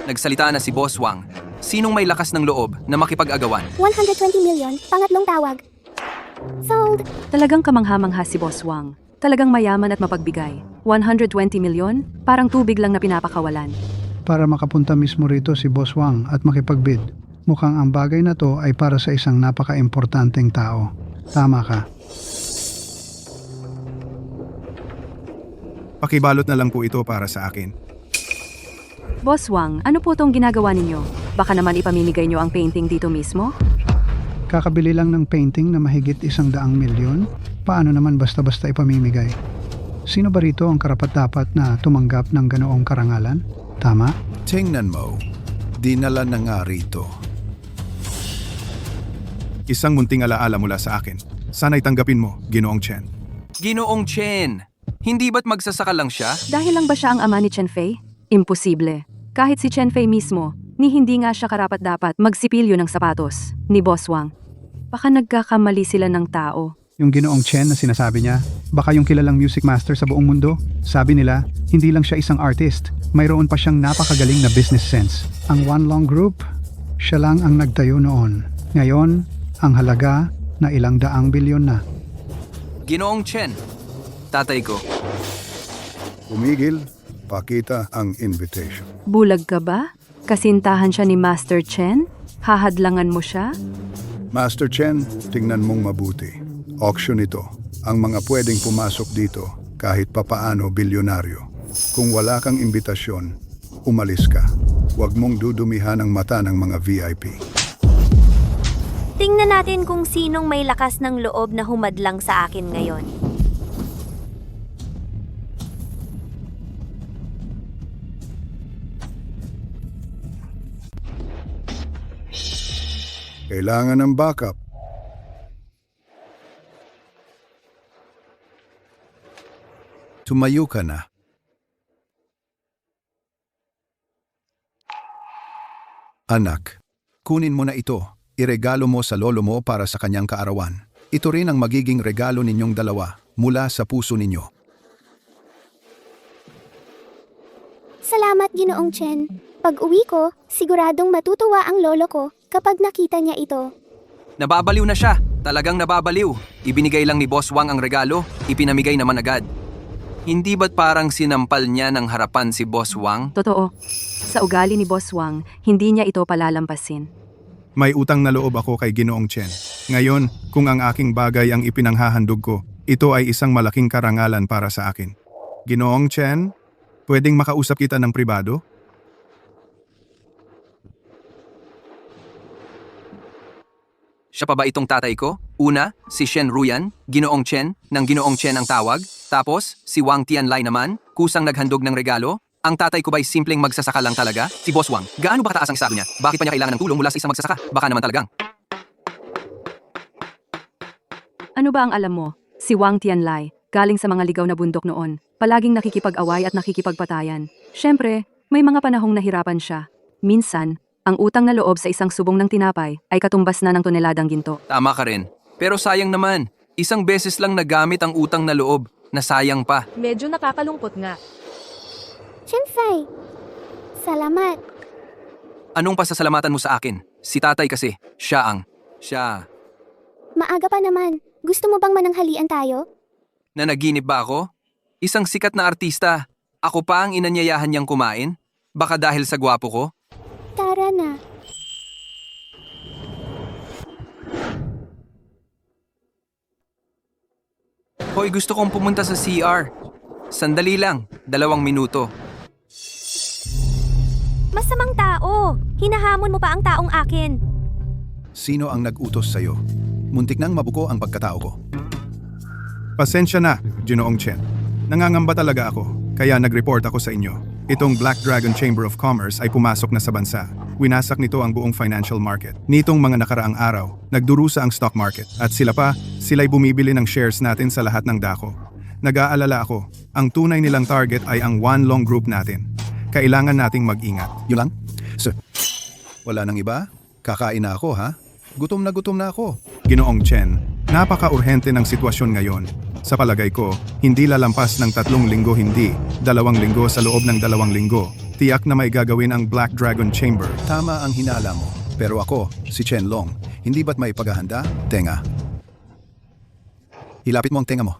Nagsalita na si Boss Wang. Sinong may lakas ng loob na makipag-agawan? 120 million, pangatlong tawag. Sold. Talagang kamangha-mangha si Boss Wang. Talagang mayaman at mapagbigay. 120 milyon? Parang tubig lang na pinapakawalan. Para makapunta mismo rito si Boss Wang at makipagbid, mukhang ang bagay na to ay para sa isang napaka-importanteng tao. Tama ka. Pakibalot na lang po ito para sa akin. Boss Wang, ano po tong ginagawa ninyo? Baka naman ipamimigay nyo ang painting dito mismo? Kakabili lang ng painting na mahigit 100,000,000? Paano naman basta-basta ipamimigay? Sino ba rito ang karapat-dapat na tumanggap ng ganoong karangalan? Tama? Tingnan mo, dinala na nga rito. Isang munting alaala mula sa akin. Sana'y tanggapin mo, Ginoong Chen. Ginoong Chen, hindi ba't magsasaka lang siya? Dahil lang ba siya ang ama ni Chen Fei? Imposible. Kahit si Chen Fei mismo, ni hindi nga siya karapat-dapat magsipilyo ng sapatos ni Boss Wang. Baka nagkakamali sila ng tao. Yung Ginoong Chen na sinasabi niya, baka yung kilalang music master sa buong mundo. Sabi nila, hindi lang siya isang artist, mayroon pa siyang napakagaling na business sense. Ang Wanlong Group, siya lang ang nagtayo noon. Ngayon, ang halaga na ilang daang bilyon na. Ginoong Chen, tatay ko. Umigil, pakita ang invitation. Bulag ka ba? Kasintahan siya ni Master Chen? Hahadlangan mo siya? Master Chen, tingnan mong mabuti. Auction ito. Ang mga pwedeng pumasok dito, kahit papaano bilyonaryo. Kung wala kang imbitasyon, umalis ka. Huwag mong dudumihan ang mata ng mga VIP. Tingnan natin kung sinong may lakas ng loob na humadlang sa akin ngayon. Kailangan ng backup. Tumayo ka na. Anak, kunin mo na ito. Iregalo mo sa lolo mo para sa kanyang kaarawan. Ito rin ang magiging regalo ninyong dalawa mula sa puso ninyo. Salamat, Ginoong Chen. Pag uwi ko, siguradong matutuwa ang lolo ko kapag nakita niya ito. Nababaliw na siya. Talagang nababaliw. Ibinigay lang ni Boss Wang ang regalo, ipinamigay naman agad. Hindi ba't parang sinampal niya ng harapan si Boss Wang? Totoo. Sa ugali ni Boss Wang, hindi niya ito palalampasin. May utang na loob ako kay Ginoong Chen. Ngayon, kung ang aking bagay ang ipinanghahandog ko, ito ay isang malaking karangalan para sa akin. Ginoong Chen, pwedeng makausap kita ng pribado? Siya pa ba itong tatay ko? Una, si Shen Ruyan, Ginoong Chen, ng Ginoong Chen ang tawag. Tapos, si Wang Tianlai naman, kusang naghandog ng regalo. Ang tatay ko ba'y simpleng magsasaka lang talaga? Si Boss Wang, gaano ba kataas ang estado niya? Bakit pa niya kailangan ng tulong mula sa isang magsasaka? Baka naman talagang. Ano ba ang alam mo? Si Wang Tianlai, galing sa mga ligaw na bundok noon, palaging nakikipag-away at nakikipagpatayan. Siyempre, may mga panahong nahirapan siya. Minsan, ang utang na loob sa isang subong ng tinapay ay katumbas na ng toneladang ginto. Tama ka rin. Pero sayang naman, isang beses lang nagamit ang utang na loob, na sayang pa. Medyo nakakalungkot nga. Chen Fei, salamat. Anong pasasalamatan mo sa akin? Si tatay kasi, siya. Maaga pa naman. Gusto mo bang mananghalian tayo? Nanaginip ba ako? Isang sikat na artista. Ako pa ang inanyayahan niyang kumain? Baka dahil sa gwapo ko? Tara na. Hoy, gusto kong pumunta sa CR. Sandali lang, 2 minuto. Masamang tao! Hinahamon mo pa ang taong akin. Sino ang nag-utos sa'yo? Muntik nang mabuko ang pagkatao ko. Pasensya na, Ginoong Chen. Nangangamba talaga ako, kaya nag-report ako sa inyo. Itong Black Dragon Chamber of Commerce ay pumasok na sa bansa. Winasak nito ang buong financial market. Nitong mga nakaraang araw, nagdurusa ang stock market. At sila'y bumibili ng shares natin sa lahat ng dako. Nag-aalala ako, ang tunay nilang target ay ang Wanlong Group natin. Kailangan nating mag-ingat. Yun lang? Sir, wala nang iba? Kakain na ako, ha? Gutom na ako. Ginoong Chen, napaka-urhente ng sitwasyon ngayon. Sa palagay ko, hindi lalampas ng 3 linggo, hindi 2 linggo sa loob ng 2 linggo. Tiyak na may gagawin ang Black Dragon Chamber. Tama ang hinala mo. Pero ako, si Chen Long, hindi ba't may paghahanda? Tenga. Hilapit mo ang tenga mo.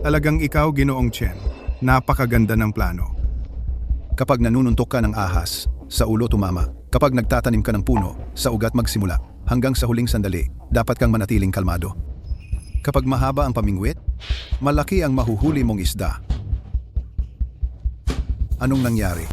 Talagang ikaw, Ginoong Chen. Napakaganda ng plano. Kapag nanununtok ka ng ahas, sa ulo tumama. Kapag nagtatanim ka ng puno, sa ugat magsimula. Hanggang sa huling sandali, dapat kang manatiling kalmado. Kapag mahaba ang pamingwit, malaki ang mahuhuli mong isda. Anong nangyari?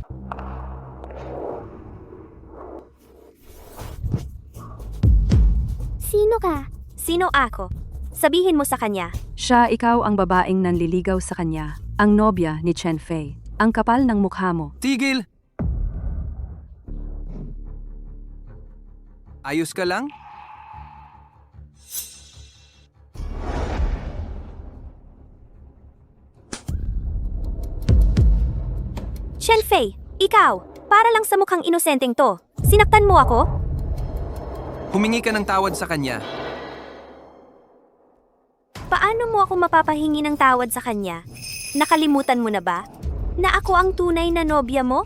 Sino ka? Sino ako? Sabihin mo sa kanya. Siya, ikaw ang babaeng nanliligaw sa kanya, ang nobya ni Chen Fei. Ang kapal ng mukha mo. Tigil! Ayos ka lang? Chen Fei, ikaw, para lang sa mukhang inosenteng to. Sinaktan mo ako? Humingi ka ng tawad sa kanya. Paano mo ako mapapahingi ng tawad sa kanya? Nakalimutan mo na ba? Na ako ang tunay na nobya mo?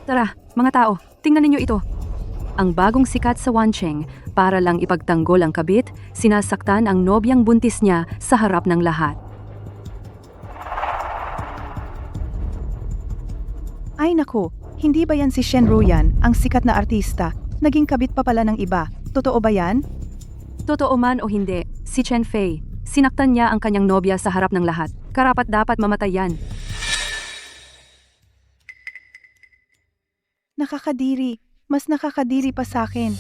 Tara, mga tao, tingnan ninyo ito. Ang bagong sikat sa Wancheng, para lang ipagtanggol ang kabit, sinasaktan ang nobyang buntis niya sa harap ng lahat. Ay nako, hindi ba yan si Shen Ruyan, ang sikat na artista? Naging kabit pa pala ng iba. Totoo ba yan? Totoo man o hindi, si Chen Fei, sinaktan niya ang kanyang nobya sa harap ng lahat. Karapat dapat mamatay yan. Nakakadiri. Mas nakakadiri pa sa akin.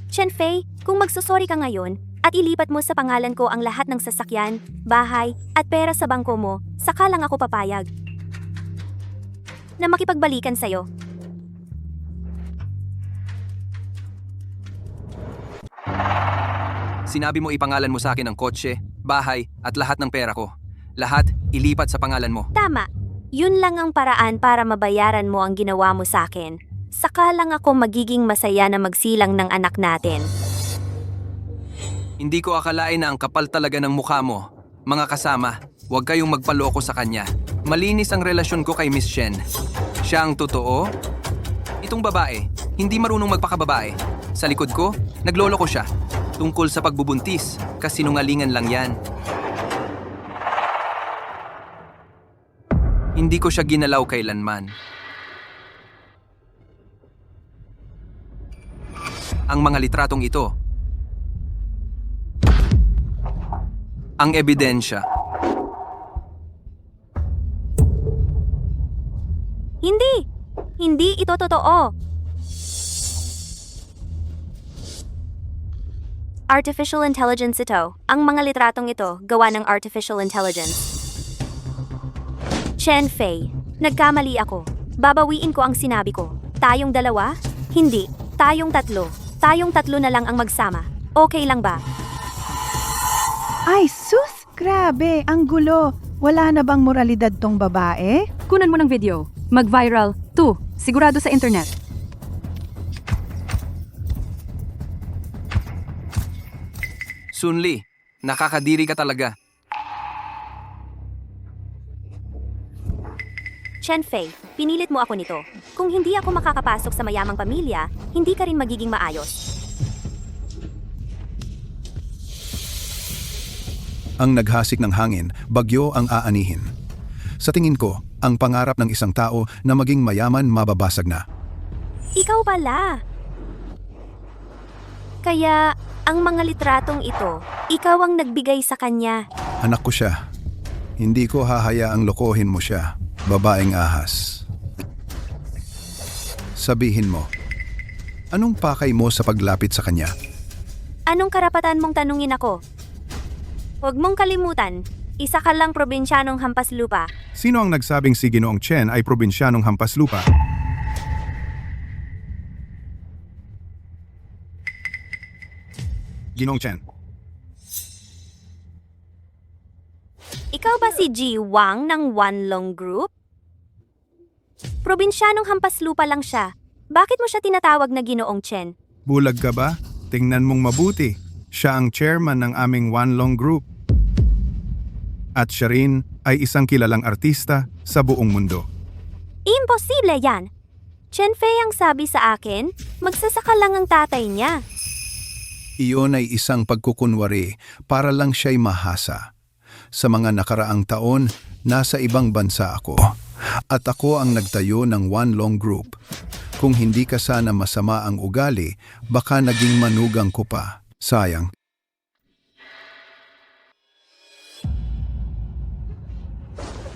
Chen Fei, kung magsusori ka ngayon at ilipat mo sa pangalan ko ang lahat ng sasakyan, bahay at pera sa bangko mo, saka lang ako papayag na makipagbalikan sa'yo. Sinabi mo ipangalan mo sa akin ang kotse, bahay at lahat ng pera ko. Lahat ilipat sa pangalan mo. Tama. Yun lang ang paraan para mabayaran mo ang ginawa mo sa akin. Saka lang ako magiging masaya na magsilang ng anak natin. Hindi ko akalain na ang kapal talaga ng mukha mo. Mga kasama, huwag kayong magpaloko sa kanya. Malinis ang relasyon ko kay Miss Shen. Siya ang totoo. Itong babae, hindi marunong magpakababae. Sa likod ko, nagloloko siya. Tungkol sa pagbubuntis, kasinungalingan lang yan. Hindi ko siya ginalaw kailanman. Ang mga litratong ito, ang ebidensya. Hindi ito totoo. Artificial intelligence ito. Ang mga litratong ito, gawa ng artificial intelligence. Chen Fei, nagkamali ako. Babawiin ko ang sinabi ko. Tayong dalawa? Hindi. Tayong tatlo. Tayong tatlo na lang ang magsama. Okay lang ba? Ay, sus! Grabe, ang gulo. Wala na bang moralidad tong babae? Kunan mo ng video. Mag-viral. 2. Sigurado sa internet. Sunli, nakakadiri ka talaga. Chen Fei, pinilit mo ako nito. Kung hindi ako makakapasok sa mayamang pamilya, hindi ka rin magiging maayos. Ang naghasik ng hangin, bagyo ang aanihin. Sa tingin ko, ang pangarap ng isang tao na maging mayaman mababasag na. Ikaw pala. Kaya, ang mga litratong ito, ikaw ang nagbigay sa kanya. Anak ko siya. Hindi ko hahayaang lokohin mo siya, babaeng ahas. Sabihin mo, anong pakay mo sa paglapit sa kanya? Anong karapatan mong tanungin ako? Huwag mong kalimutan, isa ka lang probinsyanong hampas lupa. Sino ang nagsabing si Ginoong Chen ay probinsyanong hampas lupa? Ginoong Chen. Ikaw ba si Ji Wang ng Wanlong Group? Probinsyanong hampas lupa lang siya. Bakit mo siya tinatawag na Ginoong Chen? Bulag ka ba? Tingnan mong mabuti. Siya ang chairman ng aming Wanlong Group. At siya rin ay isang kilalang artista sa buong mundo. Imposible yan! Chen Fei ang sabi sa akin, magsasaka lang ang tatay niya. Iyon ay isang pagkukunwari para lang siya'y mahasa. Sa mga nakaraang taon, nasa ibang bansa ako. At ako ang nagtayo ng Wanlong Group. Kung hindi ka sana masama ang ugali, baka naging manugang ko pa. Sayang.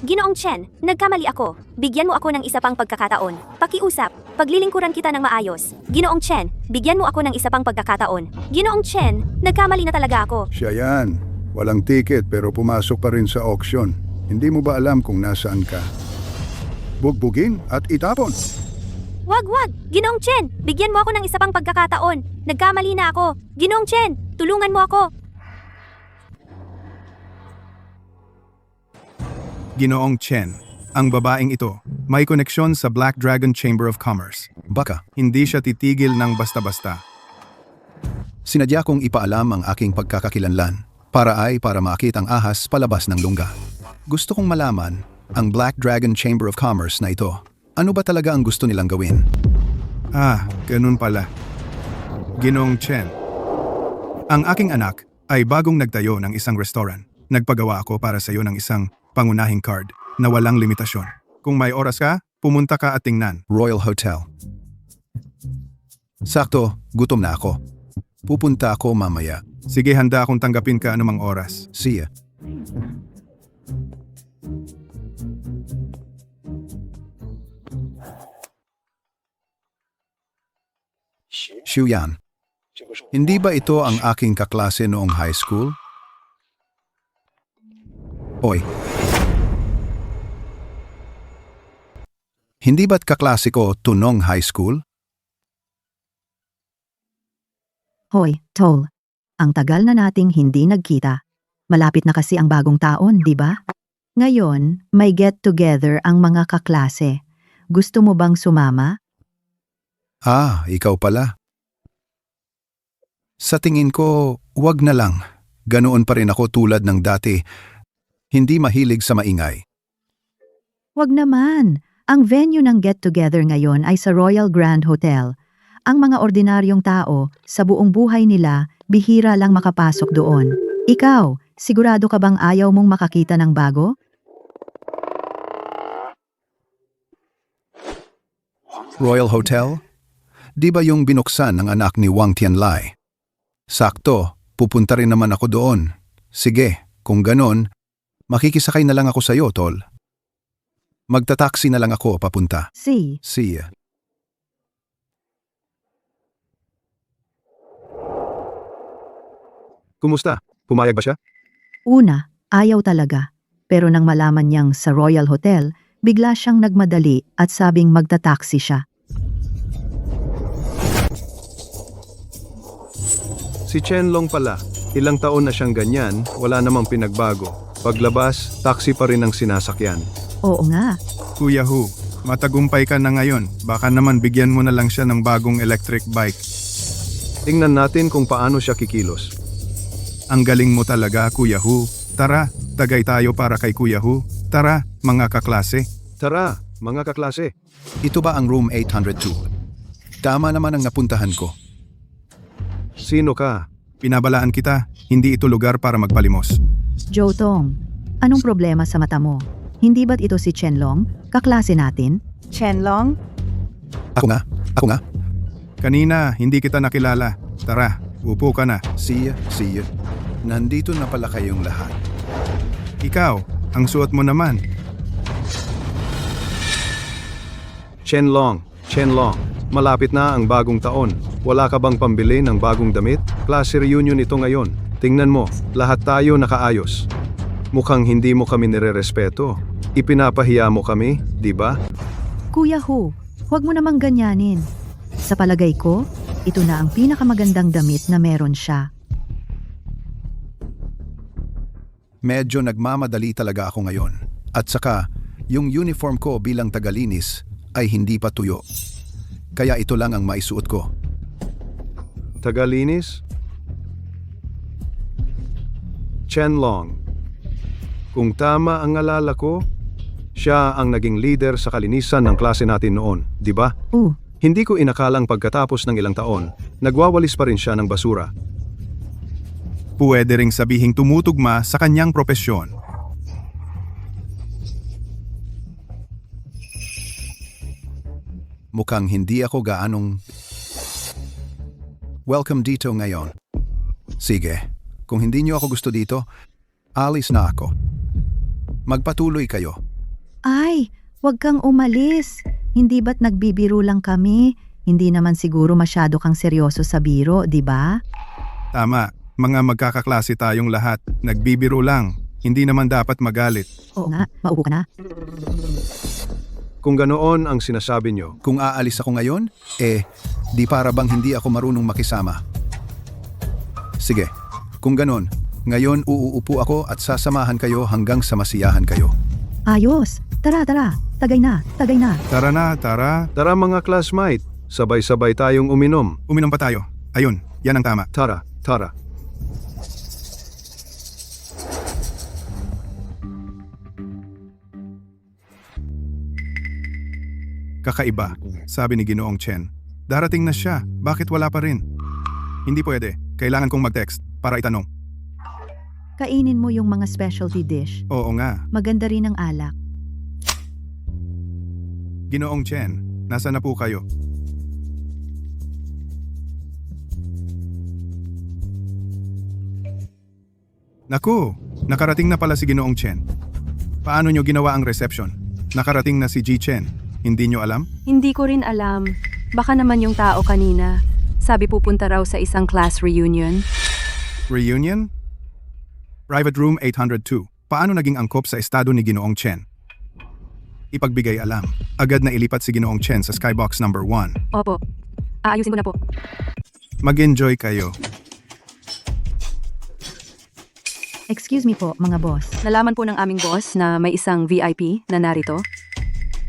Ginoong Chen, nagkamali ako. Bigyan mo ako ng isa pang pagkakataon. Pakiusap, paglilingkuran kita ng maayos. Ginoong Chen, bigyan mo ako ng isa pang pagkakataon. Ginoong Chen, nagkamali na talaga ako. Siya yan. Walang ticket pero pumasok pa rin sa auction. Hindi mo ba alam kung nasaan ka? Bugbugin at itapon. Wag! Ginoong Chen, bigyan mo ako ng isa pang pagkakataon. Nagkamali na ako. Ginoong Chen, tulungan mo ako. Ginoong Chen, ang babaeng ito, may koneksyon sa Black Dragon Chamber of Commerce. Baka, hindi siya titigil ng basta-basta. Sinadya kong ipaalam ang aking pagkakakilanlan, para makita ang ahas palabas ng lungga. Gusto kong malaman, ang Black Dragon Chamber of Commerce na ito, ano ba talaga ang gusto nilang gawin? Ganun pala. Ginoong Chen, ang aking anak ay bagong nagtayo ng isang restaurant. Nagpagawa ako para sa iyo ng isang pangunahing card na walang limitasyon. Kung may oras ka, pumunta ka at tingnan. Royal Hotel. Sakto, gutom na ako. Pupunta ako mamaya. Sige, handa akong tanggapin ka anumang oras. See ya. Xiuyan, hindi ba ito ang aking kaklase noong high school? Oy. Hindi ba't kaklase ko tunong high school? Hoy, tol. Ang tagal na nating hindi nagkita. Malapit na kasi ang bagong taon, di ba? Ngayon, may get-together ang mga kaklase. Gusto mo bang sumama? Ah, ikaw pala. Sa tingin ko, wag na lang. Ganoon pa rin ako tulad ng dati. Hindi mahilig sa maingay. Wag naman. Ang venue ng get-together ngayon ay sa Royal Grand Hotel. Ang mga ordinaryong tao, sa buong buhay nila, bihira lang makapasok doon. Ikaw, sigurado ka bang ayaw mong makakita ng bago? Royal Hotel? Di ba yung binuksan ng anak ni Wang Tianlai? Sakto, pupunta rin naman ako doon. Sige, kung ganon, makikisakay na lang ako sa'yo, tol. Magta-taxi na lang ako papunta. See See ya. Kumusta? Pumayag ba siya? Una, ayaw talaga. Pero nang malaman niyang sa Royal Hotel, bigla siyang nagmadali at sabing magta-taxi siya. Si Chenlong pala. Ilang taon na siyang ganyan, wala namang pinagbago. Paglabas, taxi pa rin ang sinasakyan. Oo nga. Kuya Hu, matagumpay ka na ngayon. Baka naman bigyan mo na lang siya ng bagong electric bike. Tingnan natin kung paano siya kikilos. Ang galing mo talaga, Kuya Hu. Tara, tagay tayo para kay Kuya Hu. Tara, mga kaklase. Tara, mga kaklase. Ito ba ang room 802? Tama naman ang napuntahan ko. Sino ka? Pinabalaan kita, hindi ito lugar para magpalimos. Jotong, anong problema sa mata mo? Hindi ba't ito si Chenlong, kaklase natin? Chenlong? Ako nga. Kanina, hindi kita nakilala. Tara, upo ka na. See ya. Nandito na pala kayong lahat. Ikaw, ang suot mo naman. Chenlong, malapit na ang bagong taon. Wala ka bang pambili ng bagong damit? Klase reunion ito ngayon. Tingnan mo, lahat tayo nakaayos. Mukhang hindi mo kami nirerespeto. Ipinapahiya mo kami, di ba? Kuya Hu, huwag mo namang ganyanin. Sa palagay ko, ito na ang pinakamagandang damit na meron siya. Medyo nagmamadali talaga ako ngayon. At saka, yung uniform ko bilang tagalinis ay hindi pa tuyo. Kaya ito lang ang maisuot ko. Tagalinis? Chenlong. Kung tama ang alala ko, siya ang naging leader sa kalinisan ng klase natin noon, di ba? Hindi ko inakalang pagkatapos ng ilang taon, nagwawalis pa rin siya ng basura. Pwede ring sabihing tumutugma sa kanyang propesyon. Mukhang hindi ako gaanong welcome dito ngayon. Sige, kung hindi niyo ako gusto dito, alis na ako. Magpatuloy kayo. Ay, wag kang umalis. Hindi ba't nagbibiro lang kami? Hindi naman siguro masyado kang seryoso sa biro, di ba? Tama, mga magkakaklase tayong lahat. Nagbibiro lang. Hindi naman dapat magalit. Oo nga, maupo ka na. Kung ganoon ang sinasabi nyo, Kung aalis ako ngayon, di para bang hindi ako marunong makisama. Sige, kung ganon, ngayon uuupo ako at sasamahan kayo hanggang sa masiyahan kayo. Ayos. Tara. Tagay na. Tara na, tara. tara mga classmate, sabay-sabay tayong uminom. Uminom pa tayo. Ayun, yan ang tama. Tara. Kakaiba, sabi ni Ginoong Chen. Darating na siya, bakit wala pa rin? Hindi pwede, kailangan kong mag-text para itanong. Kainin mo yung mga specialty dish. Oo nga, Maganda rin ang alak. Ginoong Chen, nasa na po kayo? Naku, nakarating na pala si Ginoong Chen. Paano nyo ginawa ang reception? Nakarating na si Ji Chen. Hindi nyo alam? Hindi ko rin alam. Baka naman yung tao kanina. Sabi pupunta raw sa isang class reunion. Reunion? Private room 802. Paano naging angkop sa estado ni Ginoong Chen? Ipagbigay alam. Agad na ilipat si Ginoong Chen sa skybox number 1. Opo. Aayusin ko na po. Mag-enjoy kayo. Excuse me po, mga boss. Nalaman po ng aming boss na may isang VIP na narito.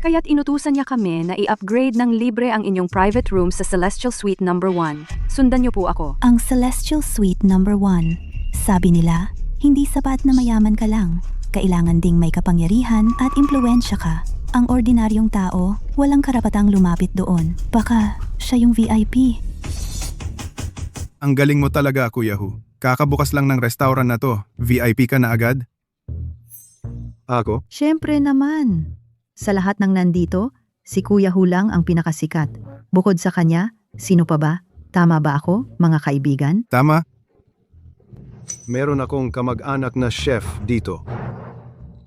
Kaya't inutusan niya kami na i-upgrade ng libre ang inyong private room sa Celestial Suite number 1. Sundan niyo po ako. Ang Celestial Suite number 1. Sabi nila, hindi sapat na mayaman ka lang. Kailangan ding may kapangyarihan at impluwensya ka. Ang ordinaryong tao, walang karapatang lumapit doon. Baka siya yung VIP. Ang galing mo talaga, Kuya Hu. Kakabukas lang ng restaurant na to. VIP ka na agad? Ako? Siyempre naman. Sa lahat ng nandito, si Kuya Hu lang ang pinakasikat. Bukod sa kanya, sino pa ba? Tama ba ako, mga kaibigan? Tama? Meron akong kamag-anak na chef dito.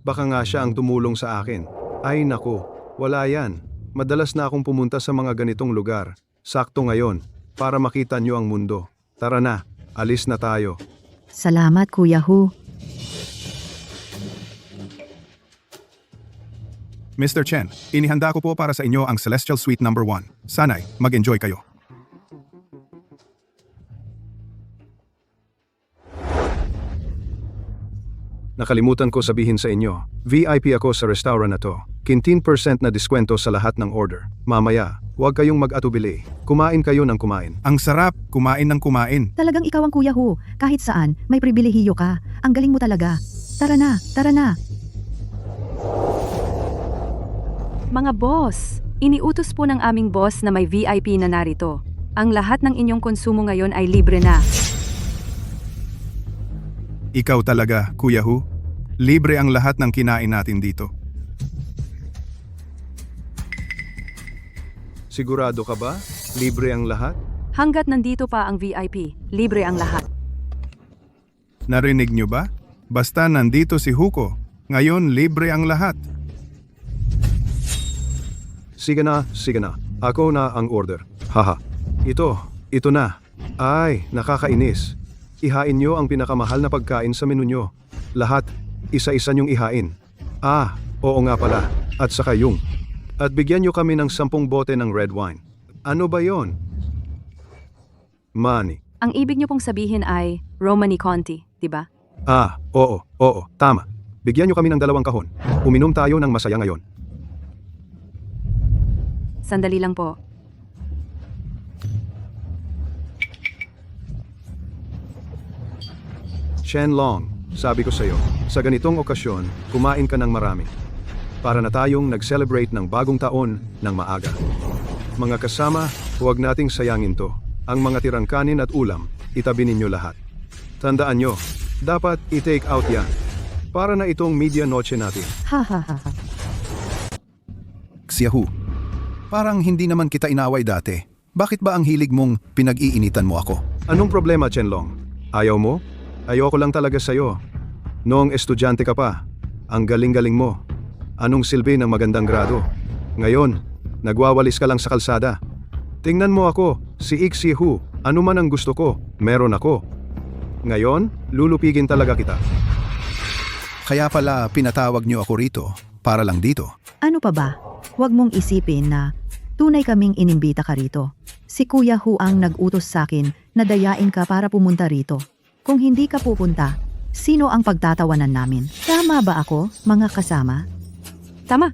Baka nga siya ang tumulong sa akin. Ay naku, wala yan. Madalas na akong pumunta sa mga ganitong lugar. Sakto ngayon, para makita niyo ang mundo. Tara na, alis na tayo. Salamat, Kuya Hu. Mr. Chen, inihanda ko po para sa inyo ang Celestial Suite number 1. Sana'y mag-enjoy kayo. Nakalimutan ko sabihin sa inyo, VIP ako sa restaurant na to. 15% na diskwento sa lahat ng order. Mamaya, huwag kayong mag-atubili. Kumain kayo ng kumain. Ang sarap, kumain ng kumain. Talagang ikaw ang Kuya Hu. Kahit saan, may pribilehiyo ka. Ang galing mo talaga. Tara na, tara na. Mga boss, iniutos po ng aming boss na may VIP na narito. Ang lahat ng inyong konsumo ngayon ay libre na. Ikaw talaga, Kuya Hu. Libre ang lahat ng kinain natin dito. Sigurado ka ba? Libre ang lahat? Hanggat nandito pa ang VIP, libre ang lahat. Narinig nyo ba? Basta nandito si Huko. Ngayon, libre ang lahat. Sige na, sige na. Ako na ang order. Haha. Ito na. Ay, nakakainis. Ihain nyo ang pinakamahal na pagkain sa menu nyo. Lahat, isa-isa nyong ihain. Ah, oo nga pala. At saka yung. At bigyan nyo kami ng 10 bote ng red wine. Ano ba yon? Money. Ang ibig niyo pong sabihin ay Romani Conti, di ba? Ah, oo, tama. Bigyan nyo kami ng 2 kahon. Uminom tayo ng masaya ngayon. Sandali lang po. Shenlong, sabi ko sa'yo, sa ganitong okasyon, kumain ka ng marami. Para na tayong nag-celebrate ng bagong taon ng maaga. Mga kasama, huwag nating sayangin to. Ang mga tirang kanin at ulam, itabi ninyo lahat. Tandaan nyo, dapat i-take out yan. Para na itong media noche natin. Ha ha ha ha. Kuya Hu, parang hindi naman kita inaway dati. Bakit ba ang hilig mong pinag-iinitan mo ako? Anong problema, Chenlong? Ayaw mo? Ayoko lang talaga sa'yo. Noong estudyante ka pa, ang galing-galing mo. Anong silbi ng magandang grado? Ngayon, nagwawalis ka lang sa kalsada. Tingnan mo ako, si Ixie Hu. Ano man ang gusto ko, meron ako. Ngayon, lulupigin talaga kita. Kaya pala pinatawag niyo ako rito, para lang dito. Ano pa ba? Huwag mong isipin na tunay kaming inimbita ka rito. Si Kuya Hu ang nag-utos sa akin na dayain ka para pumunta rito. Kung hindi ka pupunta, sino ang pagtatawanan namin? Tama ba ako, mga kasama? Tama.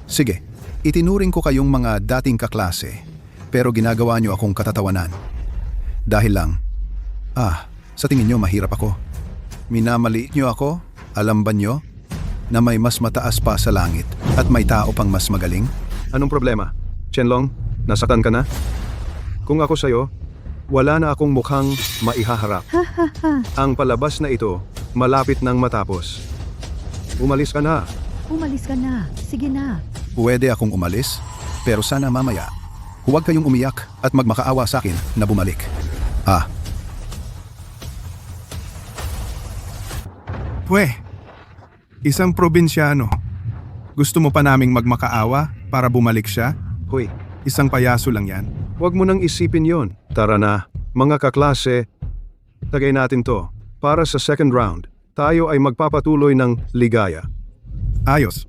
Sige, itinuring ko kayong mga dating kaklase, pero ginagawa niyo akong katatawanan. Dahil lang, sa tingin niyo mahirap ako. Minamaliit niyo ako, alam ba niyo, na may mas mataas pa sa langit at may tao pang mas magaling? Anong problema? Chenlong, nasaktan ka na? Kung ako sa'yo, wala na akong mukhang maihaharap. Ang palabas na ito, malapit nang matapos. Umalis ka na. Umalis ka na. Sige na. Pwede akong umalis, pero sana mamaya, huwag kayong umiyak at magmakaawa sa akin na bumalik. Isang probinsyano. Gusto mo pa naming magmakaawa para bumalik siya? Hoy, Isang payaso lang yan. huwag mo nang isipin yon. Tara na, mga kaklase. Tagay natin to. Para sa second round, tayo ay magpapatuloy ng ligaya. Ayos.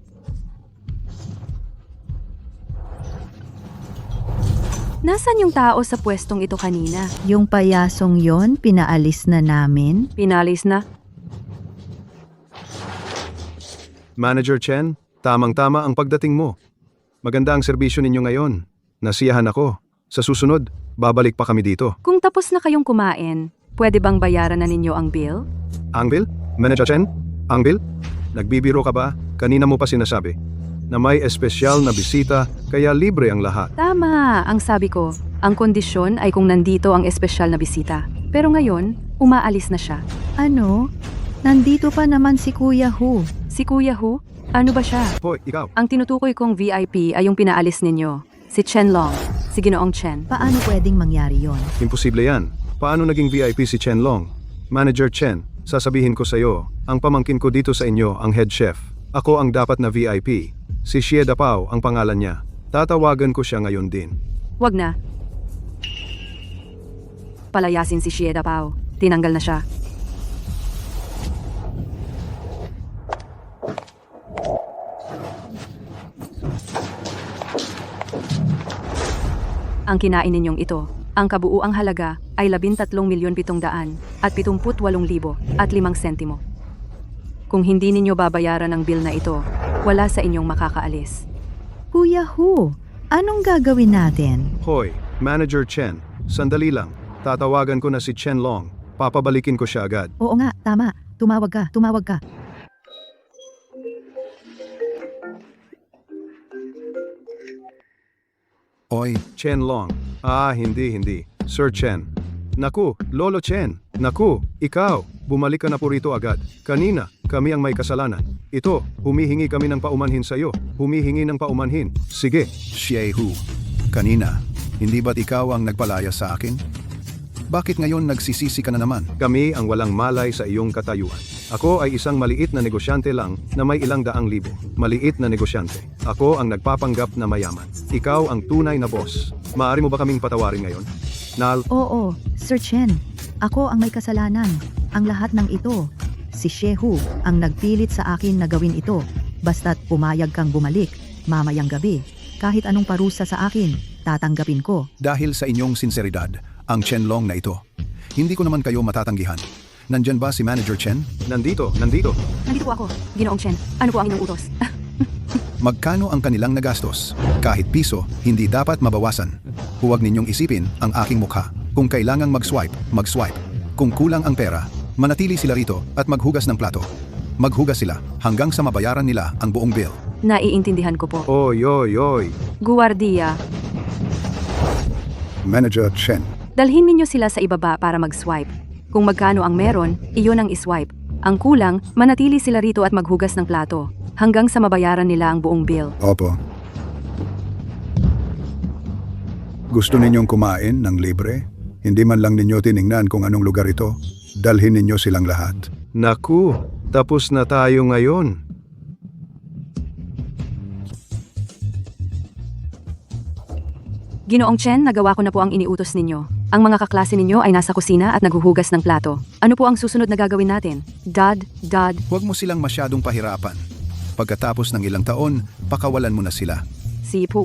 Nasaan yung tao sa pwestong ito kanina? Yung payasong yon, pinaalis na namin. Pinalis na? Manager Chen, tamang-tama ang pagdating mo. Maganda ang serbisyo ninyo ngayon. Nasiyahan ako. Sa susunod, babalik pa kami dito. Kung tapos na kayong kumain, pwede bang bayaran na ninyo ang bill? Ang bill? Manager Chen? Ang bill? Nagbibiro ka ba? Kanina mo pa sinasabi na may espesyal na bisita kaya libre ang lahat. Tama, ang sabi ko. Ang kondisyon ay kung nandito ang espesyal na bisita. Pero ngayon, umaalis na siya. Ano? Nandito pa naman si Kuya Hu. Si Kuya Hu? Ano ba siya? Hoy, ikaw. Ang tinutukoy kong VIP ay yung pinaalis ninyo. Si Chen Long. Si Ginoong Chen. Paano pwedeng mangyari yon? Imposible yan. Paano naging VIP si Chen Long? Manager Chen, sasabihin ko sa iyo, ang pamangkin ko dito sa inyo ang head chef. Ako ang dapat na VIP. Si Xie Dapao ang pangalan niya. Tatawagan ko siya ngayon din. Wag na. Palayasin si Xie Dapao. Tinanggal na siya. Ang kinain ninyong ito, ang kabuuang halaga ay 13,778,005 Kung hindi ninyo babayaran ang bill na ito, wala sa inyong makakaalis. Kuya Hu, anong gagawin natin? Hoy, Manager Chen, sandali lang. Tatawagan ko na si Chen Long. Papabalikin ko siya agad. Oo nga, tama. Tumawag ka. Oy, Chen Long. Hindi. Sir Chen. Naku, Lolo Chen. Naku, ikaw. Bumalik ka na po rito agad. Kanina, kami ang may kasalanan. Ito, humihingi kami ng paumanhin sa iyo. Humihingi ng paumanhin. Sige. Xie Hu. Kanina, hindi ba't ikaw ang nagpalaya sa akin? Bakit ngayon nagsisisi ka na naman? Kami ang walang malay sa iyong katayuan. Ako ay isang maliit na negosyante lang na may ilang daang libo. Maliit na negosyante. Ako ang nagpapanggap na mayaman. Ikaw ang tunay na boss. Maaari mo ba kaming patawarin ngayon? Oo, Sir Chen. Ako ang may kasalanan. Ang lahat ng ito. Si Xie Hu ang nagpilit sa akin na gawin ito. Basta't pumayag kang bumalik, mamayang gabi. Kahit anong parusa sa akin, tatanggapin ko. Dahil sa inyong sinseridad, ang Chen Long na ito. Hindi ko naman kayo matatanggihan. Nandyan ba si Manager Chen? Nandito. Nandito po ako, Ginoong Chen. Ano po ang inyong utos? Magkano ang kanilang nagastos? Kahit piso, hindi dapat mabawasan. Huwag ninyong isipin ang aking mukha. Kung kailangang mag-swipe, mag-swipe. Kung kulang ang pera, manatili sila rito at maghugas ng plato. Maghugas sila hanggang sa mabayaran nila ang buong bill. Naiintindihan ko po. Oy. Guwardiya, Manager Chen. dalhin ninyo sila sa ibaba para mag-swipe. Kung magkano ang meron, iyon ang iswipe. Ang kulang, manatili sila rito at maghugas ng plato. Hanggang sa mabayaran nila ang buong bill. Opo. Gusto ninyong kumain ng libre? Hindi man lang ninyo tiningnan kung anong lugar ito. Dalhin ninyo silang lahat. Naku, tapos na tayo ngayon. Ginoong Chen, nagawa ko na po ang iniutos ninyo. Ang mga kaklase ninyo ay nasa kusina at naghuhugas ng plato. Ano po ang susunod na gagawin natin? Dad. Huwag mo silang masyadong pahirapan. Pagkatapos ng ilang taon, pakawalan mo na sila. Sipo.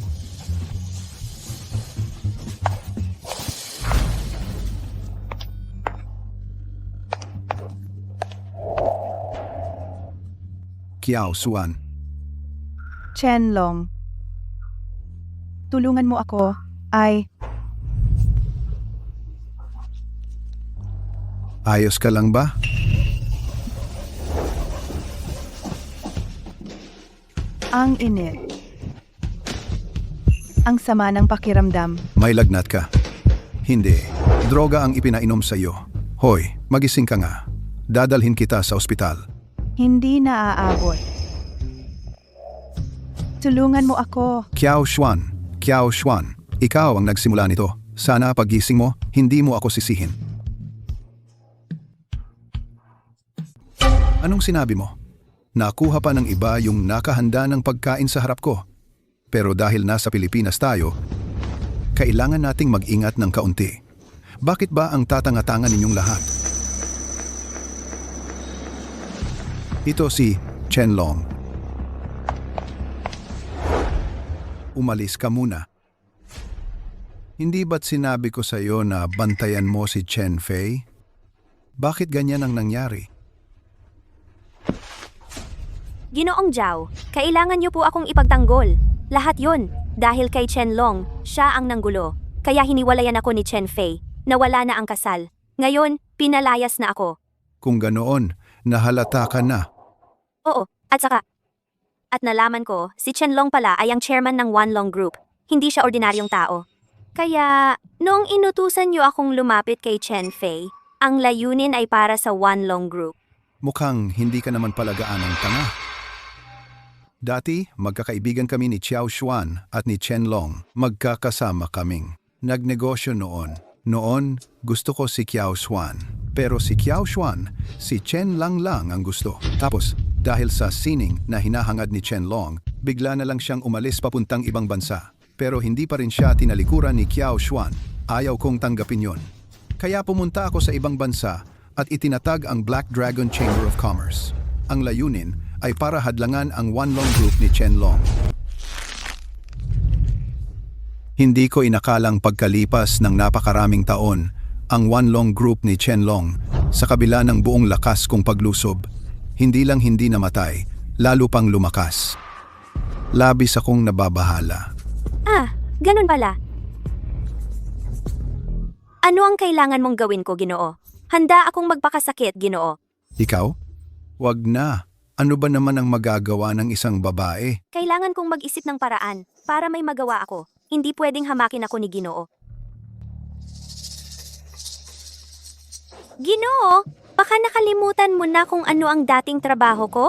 Kiao Suan. Chen Long. Tulungan mo ako. Ayos ka lang ba? Ang init. Ang sama ng pakiramdam. May lagnat ka. Hindi. Droga ang ipinainom sa iyo. Hoy, magising ka nga. Dadalhin kita sa ospital. Hindi naaabot. Tulungan mo ako. Kiao Xuan, ikaw ang nagsimula nito. Sana paggising mo, hindi mo ako sisihin. Anong sinabi mo? Nakuha pa ng iba yung nakahanda ng pagkain sa harap ko. Pero dahil nasa Pilipinas tayo, kailangan nating mag-ingat ng kaunti. Bakit ba ang tatanga-tanga ninyong lahat? Ito si Chen Long. Umalis ka muna. Hindi ba't sinabi ko sa iyo na bantayan mo si Chen Fei? Bakit ganyan ang nangyari? Ginoong Zhao, kailangan niyo po akong ipagtanggol. Lahat yon dahil kay Chen Long, siya ang nanggulo. Kaya hiniwalayan ako ni Chen Fei. Nawala na ang kasal. Ngayon, pinalayas na ako. Kung ganoon, nahalata ka na. Oo, at saka... At nalaman ko, si Chen Long pala ay ang chairman ng One Long Group. Hindi siya ordinaryong tao. Kaya, noong inutusan niyo akong lumapit kay Chen Fei, ang layunin ay para sa One Long Group. Mukhang hindi ka naman pala gaanong tanga. Dati, magkakaibigan kami ni Xiao Xuan at ni Chen Long. Magkakasama kaming nagnegosyo noon. Noon, gusto ko si Xiao Xuan. Pero si Xiao Xuan, si Chen lang ang gusto. Tapos, dahil sa sining na hinahangad ni Chen Long, bigla na lang siyang umalis papuntang ibang bansa. Pero hindi pa rin siya tinalikuran ni Xiao Xuan. Ayaw kong tanggapin yon. Kaya pumunta ako sa ibang bansa at itinatag ang Black Dragon Chamber of Commerce. Ang layunin ay para hadlangan ang One Long Group ni Chen Long. Hindi ko inakalang pagkalipas ng napakaraming taon, ang One Long Group ni Chen Long, sa kabila ng buong lakas kong paglusob, hindi lang hindi namatay, lalo pang lumakas. Labis akong nababahala. Ah, ganun pala. Ano ang kailangan mong gawin ko, Ginoo? Handa akong magpakasakit, Ginoo. Ikaw? Wag na. Ano ba naman ang magagawa ng isang babae? Kailangan kong mag-isip ng paraan para may magawa ako. Hindi pwedeng hamakin ako ni Ginoo. Ginoo, baka nakalimutan mo na kung ano ang dating trabaho ko?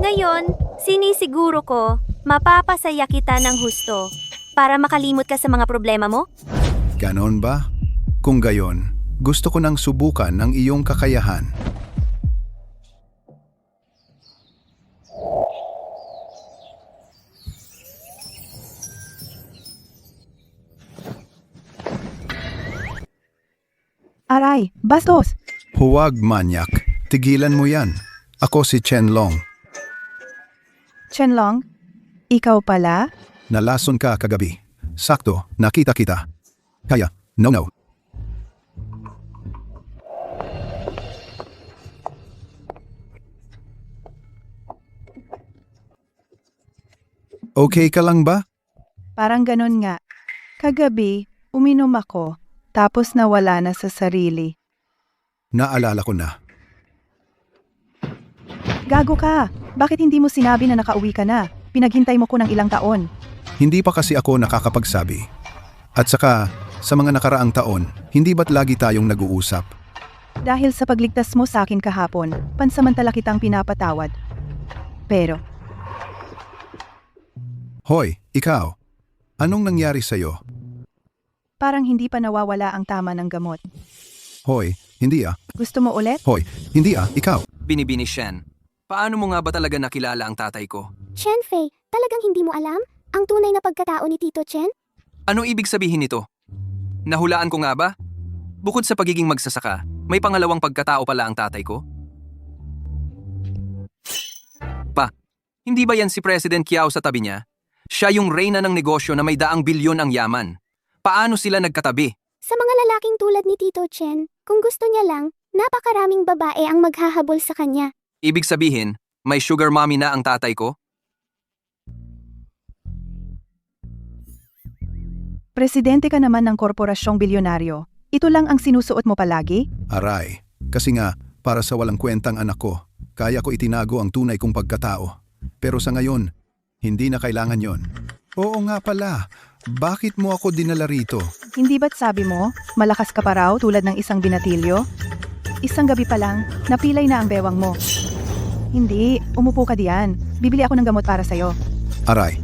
Ngayon, sinisiguro ko, mapapasaya kita ng husto para makalimot ka sa mga problema mo? Ganon ba? Kung gayon, gusto ko nang subukan ang iyong kakayahan. Aray, bastos! Huwag, manyak. Tigilan mo yan. Ako si Chen Long. Chen Long, ikaw pala? Nalason ka kagabi. Sakto, nakita kita. Kaya, no. Okay ka lang ba? Parang ganon nga. Kagabi, uminom ako, tapos nawala na sa sarili. Naalala ko na. Gago ka! Bakit hindi mo sinabi na nakauwi ka na? Pinaghintay mo ko ng ilang taon. Hindi pa kasi ako nakakapagsabi. At saka, sa mga nakaraang taon, hindi ba't lagi tayong nag-uusap? Dahil sa pagligtas mo sa akin kahapon, pansamantala kitang pinapatawad. Pero, Hoy, ikaw. Anong nangyari sa'yo? parang hindi pa nawawala ang tama ng gamot. Hoy, hindi ah. Gusto mo ulit? Hoy, hindi ah, ikaw. Binibini Shen. Paano mo nga ba talaga nakilala ang tatay ko? Chen Fei, talagang hindi mo alam ang tunay na pagkatao ni Tito Chen? Anong ibig sabihin nito? Nahulaan ko nga ba? Bukod sa pagiging magsasaka, may pangalawang pagkatao pala ang tatay ko? Hindi ba yan si President Kiao sa tabi niya? Siya yung reyna ng negosyo na may daang bilyon ang yaman. Paano sila nagkatabi? Sa mga lalaking tulad ni Tito Chen, kung gusto niya lang, napakaraming babae ang maghahabol sa kanya. Ibig sabihin, may sugar mommy na ang tatay ko? Presidente ka naman ng korporasyong bilyonaryo. Ito lang ang sinusuot mo palagi? Aray, kasi nga, para sa walang kwentang anak ko, kaya ko itinago ang tunay kong pagkatao. Pero sa ngayon, hindi na kailangan yon. Oo nga pala, bakit mo ako dinala rito? Hindi ba't sabi mo, malakas ka pa raw tulad ng isang binatilyo? Isang gabi pa lang, napilay na ang bewang mo. Hindi, umupo ka diyan. Bibili ako ng gamot para sa'yo. Aray.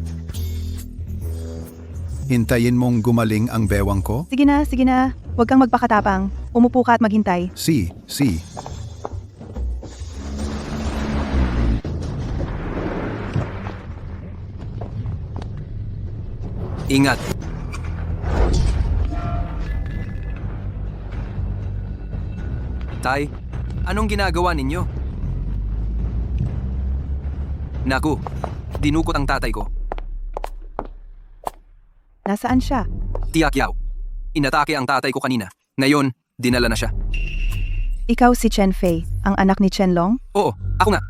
Hintayin mong gumaling ang bewang ko? Sige na. Huwag kang magpakatapang. Umupo ka at maghintay. Si. Ingat. Tay, anong ginagawa ninyo? Naku, dinukot ang tatay ko. Nasaan siya? Tiyak yaw. Inatake ang tatay ko kanina. Ngayon, dinala na siya. Ikaw si Chen Fei, ang anak ni Chen Long? Oo, ako nga.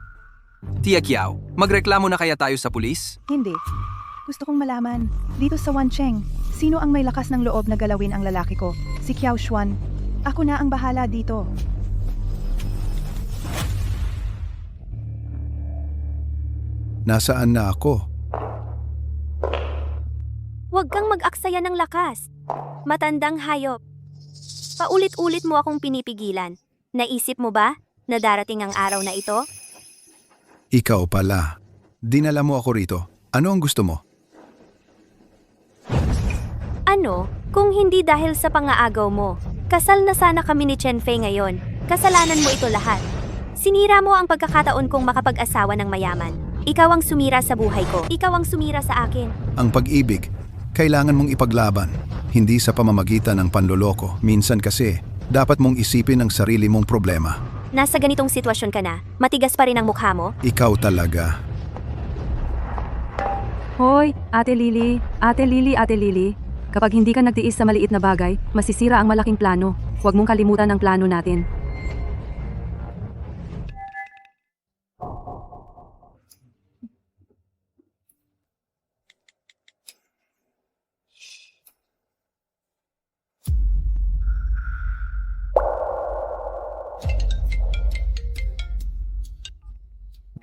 Tiyak yaw, magreklamo na kaya tayo sa pulis? Hindi. Gusto kong malaman, dito sa Wancheng, sino ang may lakas ng loob na galawin ang lalaki ko? Si Qiao Xuan. Ako na ang bahala dito. Nasaan na ako? Huwag kang mag-aksaya ng lakas. Matandang hayop. Paulit-ulit mo akong pinipigilan. Naisip mo ba na darating ang araw na ito? Ikaw pala. Dinala mo ako rito. Ano ang gusto mo? Ano, kung hindi dahil sa pangaagaw mo? Kasal na sana kami ni Chen Fei ngayon. Kasalanan mo ito lahat. Sinira mo ang pagkakataon kong makapag-asawa ng mayaman. Ikaw ang sumira sa buhay ko. Ikaw ang sumira sa akin. Ang pag-ibig, kailangan mong ipaglaban. Hindi sa pamamagitan ng panloloko. Minsan kasi, dapat mong isipin ang sarili mong problema. Nasa ganitong sitwasyon ka na, matigas pa rin ang mukha mo? Ikaw talaga. Hoy, Ate Lily, Ate Lily, Ate Lily. Kapag hindi ka nagtiis sa maliit na bagay, masisira ang malaking plano. Huwag mong kalimutan ang plano natin.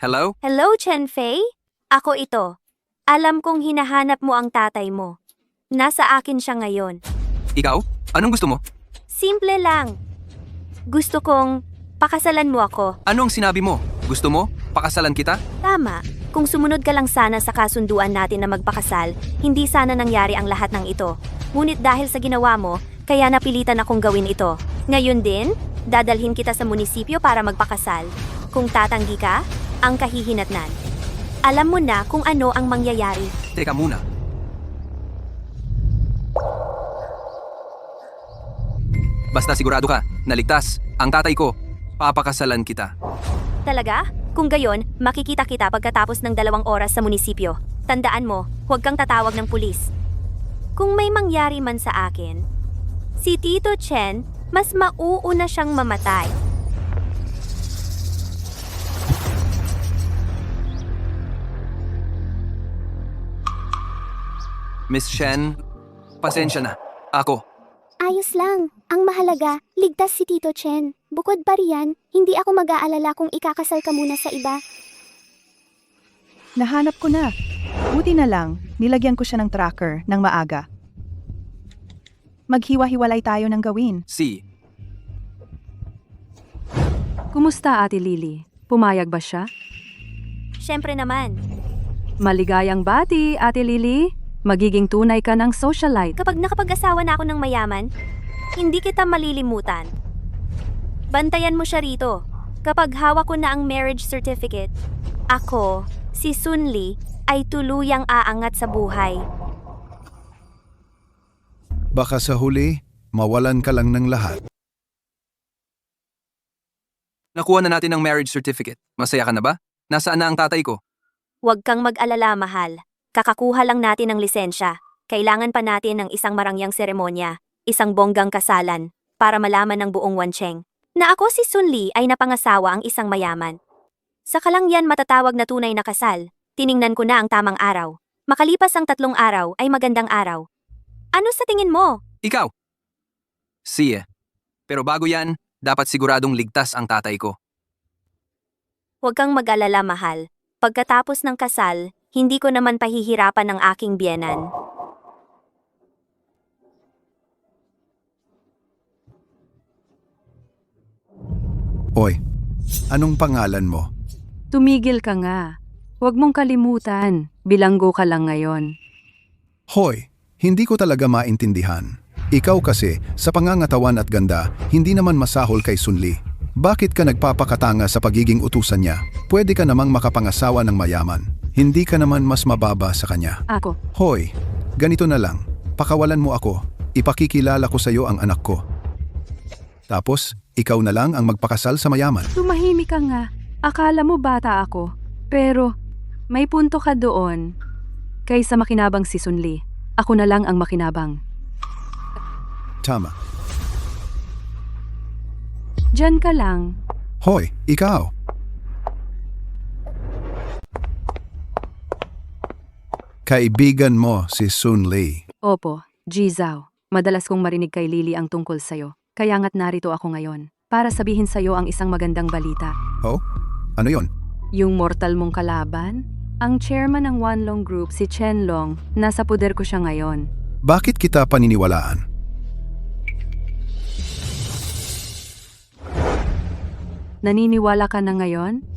Hello? Hello, Chen Fei? Ako ito. Alam kong hinahanap mo ang tatay mo. Nasa akin siya ngayon. Ikaw? Anong gusto mo? Simple lang. Gusto kong pakasalan mo ako. Ano ang sinabi mo? Gusto mo? Pakasalan kita? Tama. Kung sumunod ka lang sana sa kasunduan natin na magpakasal, hindi sana nangyari ang lahat ng ito. Ngunit dahil sa ginawa mo, kaya napilitan akong gawin ito. Ngayon din, dadalhin kita sa munisipyo para magpakasal. Kung tatanggi ka, ang kahihinatnan. Alam mo na kung ano ang mangyayari. Teka muna. Basta sigurado ka, naligtas. Ang tatay ko, papakasalan kita. Talaga? Kung gayon, makikita kita pagkatapos ng 2 oras sa munisipyo. Tandaan mo, huwag kang tatawag ng pulis. Kung may mangyari man sa akin, si Tito Chen, mas mauuna siyang mamatay. Miss Shen, pasensya na. Ako. Ayos lang. Ang mahalaga, ligtas si Tito Chen. Bukod pa riyan, hindi ako mag-aalala kung ikakasal ka muna sa iba. Nahanap ko na. Buti na lang, nilagyan ko siya ng tracker ng maaga. Maghiwa-hiwalay tayo ng gawin. Si. Kumusta, Ate Lily? Pumayag ba siya? Siyempre naman. Maligayang bati, Ate Lily. Magiging tunay ka ng socialite. Kapag nakapag-asawa na ako ng mayaman, hindi kita malilimutan. Bantayan mo siya rito. Kapag hawak ko na ang marriage certificate, ako, si Sun Li, ay tuluyang aangat sa buhay. Baka sa huli, mawalan ka lang ng lahat. Nakuha na natin ang marriage certificate. Masaya ka na ba? Nasaan na ang tatay ko? Huwag kang mag-alala, mahal. Kakakuha lang natin ng lisensya. Kailangan pa natin ng isang marangyang seremonya, isang bonggang kasalan, para malaman ng buong Wancheng na ako si Sun Li ay napangasawa ang isang mayaman. Saka lang yan matatawag na tunay na kasal. Tiningnan ko na ang tamang araw. Makalipas ang 3 araw ay magandang araw. Ano sa tingin mo? Ikaw. Si. Pero bago yan, dapat siguradong ligtas ang tatay ko. Huwag kang mag-alala, mahal. Pagkatapos ng kasal, hindi ko naman pahihirapan ng aking biyenan. Oy, anong pangalan mo? Tumigil ka nga. Huwag mong kalimutan. Bilanggo ka lang ngayon. Hoy, hindi ko talaga maintindihan. Ikaw kasi, sa pangangatawan at ganda, hindi naman masahol kay Sun Li. Bakit ka nagpapakatanga sa pagiging utusan niya? Pwede ka namang makapangasawa ng mayaman. Hindi ka naman mas mababa sa kanya. Ako. Hoy, ganito na lang. Pakawalan mo ako. Ipakikilala ko sa iyo ang anak ko. Tapos, ikaw na lang ang magpakasal sa mayaman. Tumahimik ka nga. Akala mo bata ako. Pero, may punto ka doon. Kaysa makinabang si Sun Li, ako na lang ang makinabang. Tama. Diyan ka lang. Hoy, ikaw. Kaibigan mo si Sun Lee. Opo, Ji Zhao. Madalas kong marinig kay Lily ang tungkol sa'yo. Kaya nga't narito ako ngayon para sabihin sa'yo ang isang magandang balita. Oh? Ano yon? Yung mortal mong kalaban? Ang chairman ng Wanlong Group, si Chen Long, nasa puder ko siya ngayon. Bakit kita paniniwalaan? Naniniwala ka na ngayon?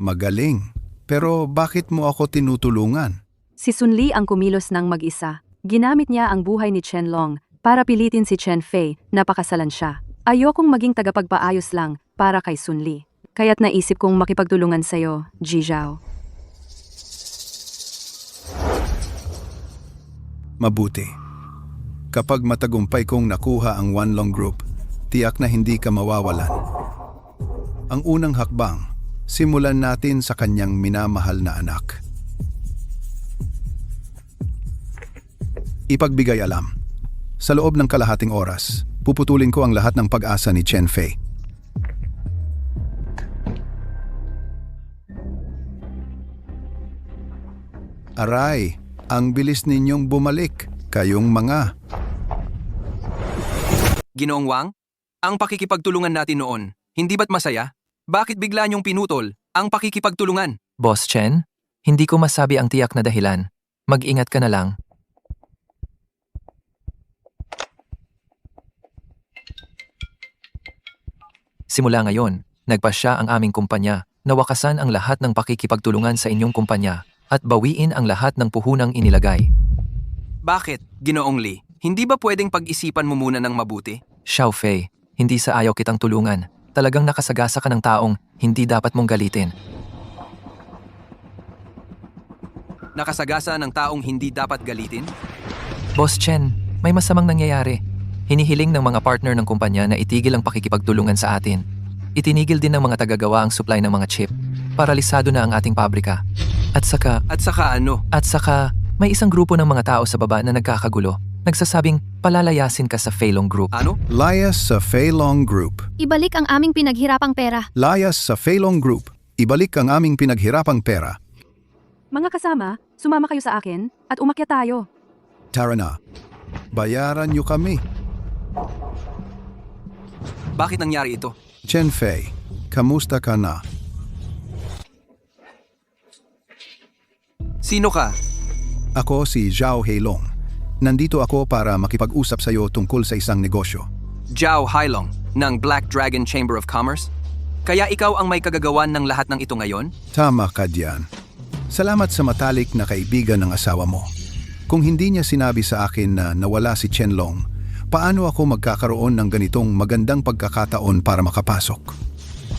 Magaling. Pero bakit mo ako tinutulungan? Si Sun Li ang kumilos ng mag-isa. Ginamit niya ang buhay ni Chen Long para pilitin si Chen Fei na pakasalan siya. Ayokong maging tagapagpaayos lang para kay Sun Li. Kaya't naisip kong makipagtulungan sa'yo, Ji Zhao. Mabuti. Kapag matagumpay kong nakuha ang Wanlong Group, tiyak na hindi ka mawawalan. Ang unang hakbang, simulan natin sa kanyang minamahal na anak. Ipagbigay alam. Sa loob ng kalahating oras, puputulin ko ang lahat ng pag-asa ni Chen Fei. Aray, ang bilis ninyong bumalik, kayong mga. Ginoong Wang, ang pakikipagtulungan natin noon, hindi ba't masaya? Bakit bigla niyong pinutol ang pakikipagtulungan? Boss Chen, hindi ko masabi ang tiyak na dahilan. Mag-ingat ka na lang. Simula ngayon, nagpasya ang aming kumpanya na wakasan ang lahat ng pakikipagtulungan sa inyong kumpanya at bawiin ang lahat ng puhunang inilagay. Bakit, Ginoong Lee? Hindi ba pwedeng pag-isipan mo muna ng mabuti? Xiao Fei, hindi sa ayaw kitang tulungan. Talagang nakasagasa ka ng taong hindi dapat mong galitin. Nakasagasa ng taong hindi dapat galitin? Boss Chen, may masamang nangyayari. Hinihiling ng mga partner ng kumpanya na itigil ang pakikipagtulungan sa atin. Itinigil din ng mga tagagawa ang supply ng mga chip. Paralisado na ang ating pabrika. At saka ano? At saka, may isang grupo ng mga tao sa baba na nagkakagulo. Nagsasabing palalayasin ka sa Feilong Group. Ano? Layas sa Feilong Group. Ibalik ang aming pinaghirapang pera. Layas sa Feilong Group. Ibalik ang aming pinaghirapang pera. Mga kasama, sumama kayo sa akin at umakyat tayo. Tara na. Bayaran niyo kami. Bakit nangyari ito? Chen Fei, kamusta ka na? Sino ka? Ako si Zhao Heilong. Nandito ako para makipag-usap sa iyo tungkol sa isang negosyo. Zhao Hailong ng Black Dragon Chamber of Commerce? Kaya ikaw ang may kagagawan ng lahat ng ito ngayon? Tama ka diyan. Salamat sa matalik na kaibigan ng asawa mo. Kung hindi niya sinabi sa akin na nawala si Chen Long, paano ako magkakaroon ng ganitong magandang pagkakataon para makapasok?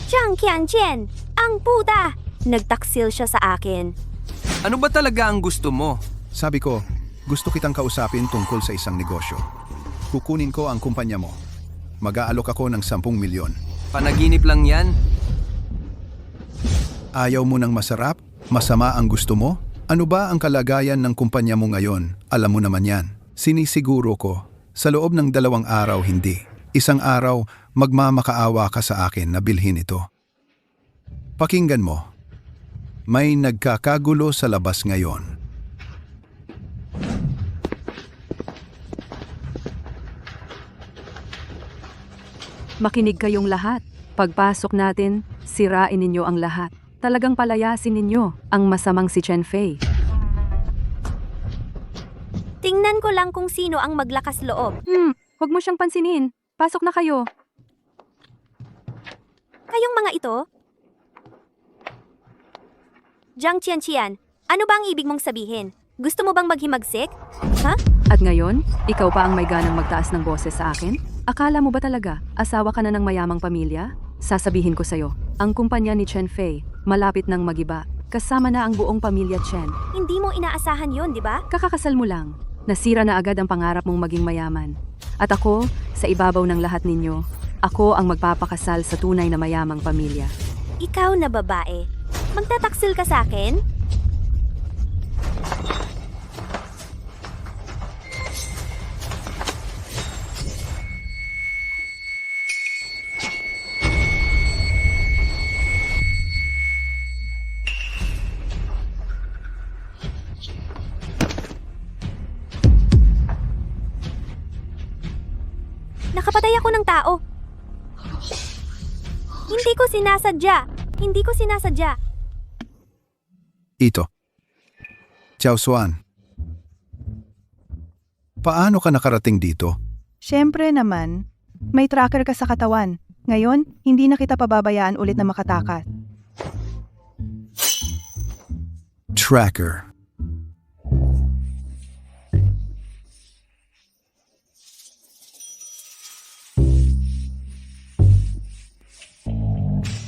Zhang Qianjian, ang puta! Nagtaksil siya sa akin. Ano ba talaga ang gusto mo? Sabi ko, gusto kitang kausapin tungkol sa isang negosyo. Kukunin ko ang kumpanya mo. Mag-aalok ako ng 10 milyon. Panaginip lang yan? Ayaw mo ng masarap? Masama ang gusto mo? Ano ba ang kalagayan ng kumpanya mo ngayon? Alam mo naman yan. Sinisiguro ko, sa loob ng 2 araw hindi. Isang araw, magmamakaawa ka sa akin na bilhin ito. Pakinggan mo. May nagkakagulo sa labas ngayon. Makinig kayong lahat. Pagpasok natin, sirain ninyo ang lahat. Talagang palayasin ninyo ang masamang si Chen Fei. Tingnan ko lang kung sino ang maglakas loob. Huwag mo siyang pansinin. Pasok na kayo. Kayong mga ito? Zhang Qianqian, ano ba ang ibig mong sabihin? Gusto mo bang maghimagsik? Ha? At ngayon, ikaw pa ang may ganang magtaas ng boses sa akin? Akala mo ba talaga, asawa ka na ng mayamang pamilya? Sasabihin ko sa'yo, ang kumpanya ni Chen Fei, malapit nang magiba. Kasama na ang buong pamilya Chen. Hindi mo inaasahan yon, di ba? Kakakasal mo lang. Nasira na agad ang pangarap mong maging mayaman. At ako, sa ibabaw ng lahat ninyo, ako ang magpapakasal sa tunay na mayamang pamilya. Ikaw na babae, magtataksil ka sa akin? Nakapatay ako ng tao. Hindi ko sinasadya. Hindi ko sinasadya. Ito. Xiao Xuan. Paano ka nakarating dito? Siyempre naman, may tracker ka sa katawan. Ngayon, hindi na kita pababayaan ulit na makatakas. Tracker.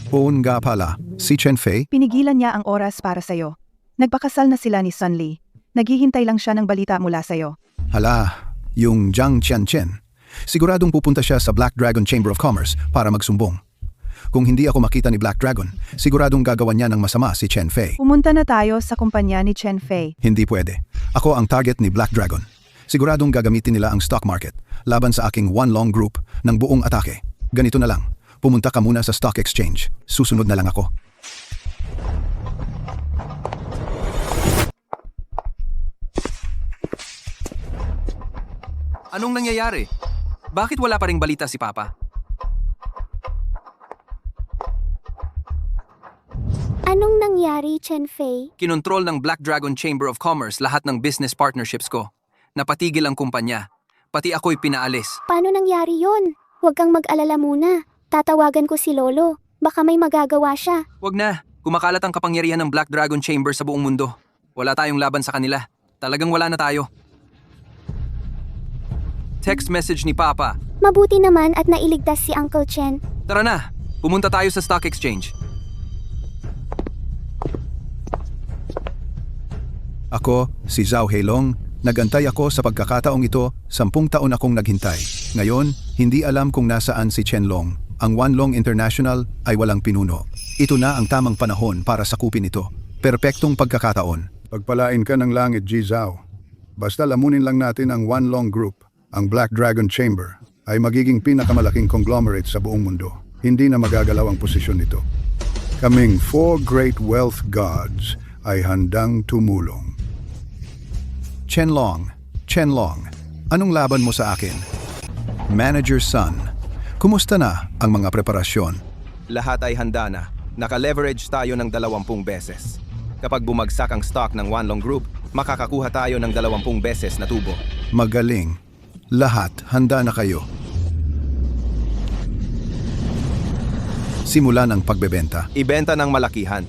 Oo nga pala, si Chen Fei. Pinigilan niya ang oras para sa'yo. Nagpakasal na sila ni Sun Li. Naghihintay lang siya ng balita mula sa'yo. Hala, yung Jiang Qianchen. Siguradong pupunta siya sa Black Dragon Chamber of Commerce para magsumbong. Kung hindi ako makita ni Black Dragon, siguradong gagawan niya ng masama si Chen Fei. Pumunta na tayo sa kumpanya ni Chen Fei. Hindi pwede. Ako ang target ni Black Dragon. Siguradong gagamitin nila ang stock market laban sa aking One Long Group ng buong atake. Ganito na lang. Pumunta ka muna sa stock exchange. Susunod na lang ako. Anong nangyayari? Bakit wala pa ring balita si Papa? Anong nangyari, Chen Fei? Kinontrol ng Black Dragon Chamber of Commerce lahat ng business partnerships ko. Napatigil ang kumpanya. Pati ako'y pinaalis. Paano nangyari yon? Huwag kang mag-alala muna. Tatawagan ko si Lolo. Baka may magagawa siya. Wag na. Kumakalat ang kapangyarihan ng Black Dragon Chamber sa buong mundo. Wala tayong laban sa kanila. Talagang wala na tayo. Text message ni Papa. Mabuti naman at nailigtas si Uncle Chen. Tara na. Pumunta tayo sa stock exchange. Ako, si Zhao Heilong, nagantay ako sa pagkakataong ito, 10 taon akong naghintay. Ngayon, hindi alam kung nasaan si Chen Long. Ang One Long International ay walang pinuno. Ito na ang tamang panahon para sakupin ito. Perpektong pagkakataon. Pagpalain ka ng langit, Ji Zhao. Basta lamunin lang natin ang One Long Group, ang Black Dragon Chamber, ay magiging pinakamalaking conglomerate sa buong mundo. Hindi na magagalaw ang posisyon nito. Kaming 4 great wealth gods ay handang tumulong. Chen Long, anong laban mo sa akin? Manager Sun, kumusta na ang mga preparasyon? Lahat ay handa na. Naka-leverage tayo ng 20 beses. Kapag bumagsak ang stock ng One Long Group, makakakuha tayo ng 20 beses na tubo. Magaling. Lahat handa na kayo. Simulan ang pagbebenta. Ibenta ng malakihan.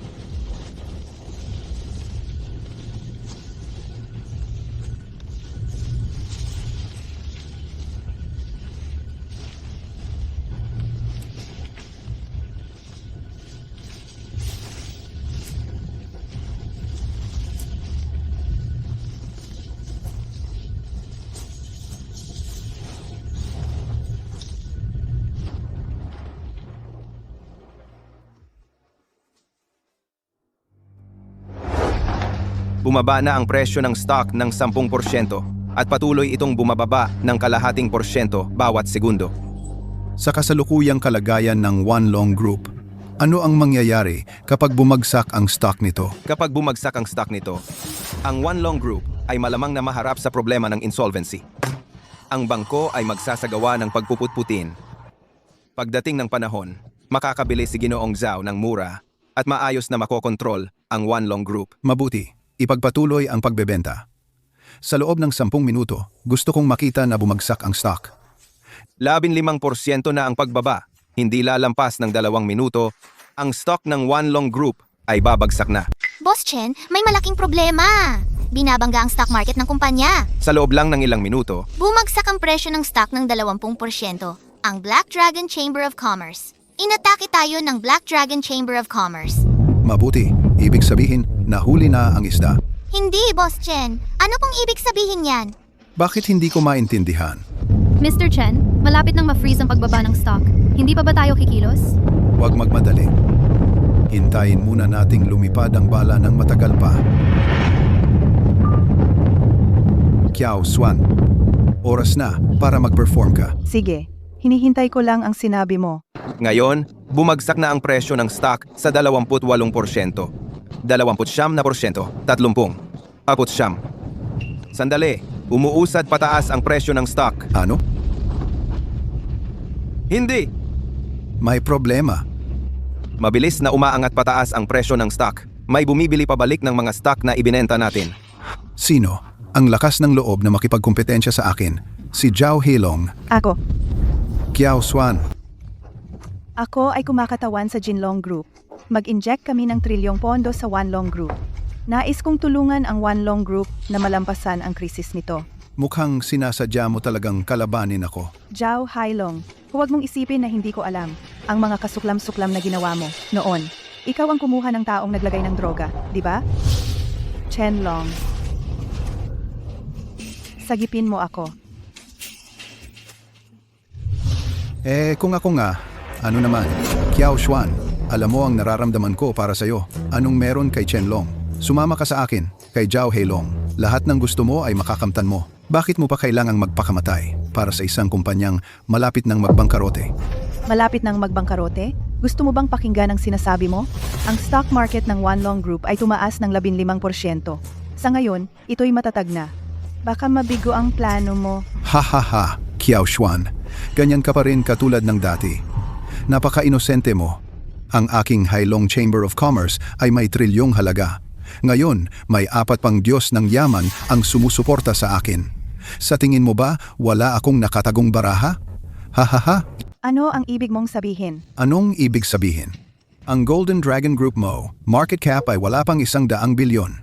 Bumaba na ang presyo ng stock ng 10% at patuloy itong bumababa ng kalahating porsyento bawat segundo. Sa kasalukuyang kalagayan ng One Long Group, ano ang mangyayari kapag bumagsak ang stock nito? Kapag bumagsak ang stock nito, ang One Long Group ay malamang na maharap sa problema ng insolvency. Ang bangko ay magsasagawa ng pagpuputputin. Pagdating ng panahon, makakabili si Ginoong Zhao ng mura at maayos na makokontrol ang One Long Group. Mabuti. Ipagpatuloy ang pagbebenta. Sa loob ng 10 minuto, gusto kong makita na bumagsak ang stock. 15% na ang pagbaba. Hindi lalampas ng 2 minuto, ang stock ng One Long Group ay babagsak na. Boss Chen, may malaking problema. Binabangga ang stock market ng kumpanya. Sa loob lang ng ilang minuto, Bumagsak ang presyo ng stock ng 20%. Ang Black Dragon Chamber of Commerce. Inatake tayo ng Black Dragon Chamber of Commerce. Mabuti. Ibig sabihin, nahuli na ang isda. Hindi, Boss Chen. Ano pong ibig sabihin yan? Bakit hindi ko maintindihan? Mr. Chen, malapit nang ma-freeze ang pagbaba ng stock. Hindi pa ba tayo kikilos? Huwag magmadali. Hintayin muna nating lumipad ang bala ng matagal pa. Xiao Xuan, oras na para mag-perform ka. Sige, hinihintay ko lang ang sinabi mo. ngayon, bumagsak na ang presyo ng stock sa 28%. 29%, 30, 40. Sandali, umuusad pataas ang presyo ng stock. Ano? Hindi! May problema. Mabilis na umaangat pataas ang presyo ng stock. May bumibili pabalik ng mga stock na ibinenta natin. Sino? Ang lakas ng loob na makipagkumpetensya sa akin. Si Zhao Heilong, Ako. Kiao Swan. Ako ay kumakatawan sa Jinlong Group. Mag-inject kami ng trilyong pondo sa Wanlong Group. Nais kong tulungan ang Wanlong Group na malampasan ang krisis nito. Mukhang sinasadya mo talagang kalabanin ako. Zhao Hailong, huwag mong isipin na hindi ko alam ang mga kasuklam-suklam na ginawa mo noon. Ikaw ang kumuha ng taong naglagay ng droga, di ba? Chen Long. Sagipin mo ako. Kung ako nga, ano naman? Kiao Swan, alam mo ang nararamdaman ko para sa'yo. Anong meron kay Chen Long? Sumama ka sa akin, kay Zhao Heilong. Lahat ng gusto mo ay makakamtan mo. Bakit mo pa kailangang magpakamatay para sa isang kumpanyang malapit ng magbangkarote? Malapit ng magbangkarote? Gusto mo bang pakinggan ang sinasabi mo? Ang stock market ng Wanlong Group ay tumaas ng 15%. Sa ngayon, ito'y matatag na. Baka mabigo ang plano mo. Ha ha ha, Kiao Swan. Ganyan ka pa rin katulad ng dati. Napaka-inosente mo. Ang aking Hailong Chamber of Commerce ay may trilyong halaga. Ngayon, may 4 pang Diyos ng yaman ang sumusuporta sa akin. Sa tingin mo ba, wala akong nakatagong baraha? Ha ha ha. Ano ang ibig mong sabihin? Anong ibig sabihin? Ang Golden Dragon Group mo, market cap ay wala pang 100 bilyon.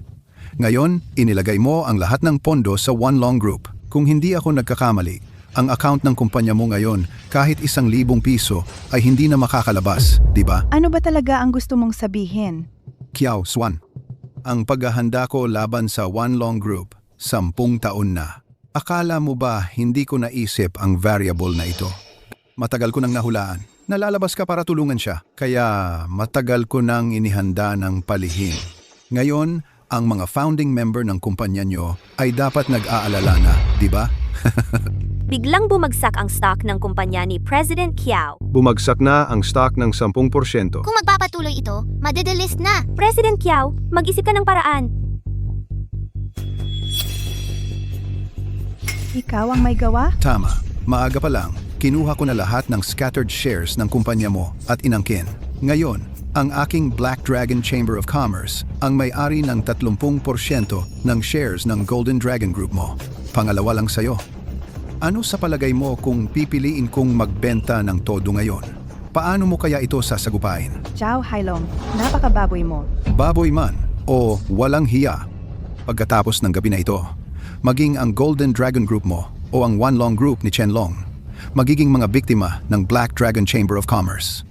Ngayon, inilagay mo ang lahat ng pondo sa Wanlong Group. Kung hindi ako nagkakamali, ang account ng kumpanya mo ngayon, kahit 1,000 piso, ay hindi na makakalabas, di ba? Ano ba talaga ang gusto mong sabihin? Kiao Swan, ang paghahanda ko laban sa Wanlong Group, 10 taon na. Akala mo ba hindi ko naisip ang variable na ito? Matagal ko nang nahulaan. Nalalabas ka para tulungan siya. Kaya matagal ko nang inihanda ng palihim. Ngayon, ang mga founding member ng kumpanya nyo ay dapat nag-aalala na, di ba? Biglang bumagsak ang stock ng kumpanya ni President Kiao. Bumagsak na ang stock ng 10%. Kung magpapatuloy ito, madedelist na. President Kiao, mag-isip ka ng paraan. Ikaw ang may gawa? Tama. Maaga pa lang, kinuha ko na lahat ng scattered shares ng kumpanya mo at inangkin. Ngayon, ang aking Black Dragon Chamber of Commerce ang may-ari ng 30% ng shares ng Golden Dragon Group mo. Pangalawa lang sa'yo. Ano sa palagay mo kung pipiliin kong magbenta ng todo ngayon? Paano mo kaya ito sasagupain? Zhao Hailong, napakababoy mo. Baboy man o walang hiya. Pagkatapos ng gabi na ito, maging ang Golden Dragon Group mo o ang Wanlong Group ni Chen Long, magiging mga biktima ng Black Dragon Chamber of Commerce.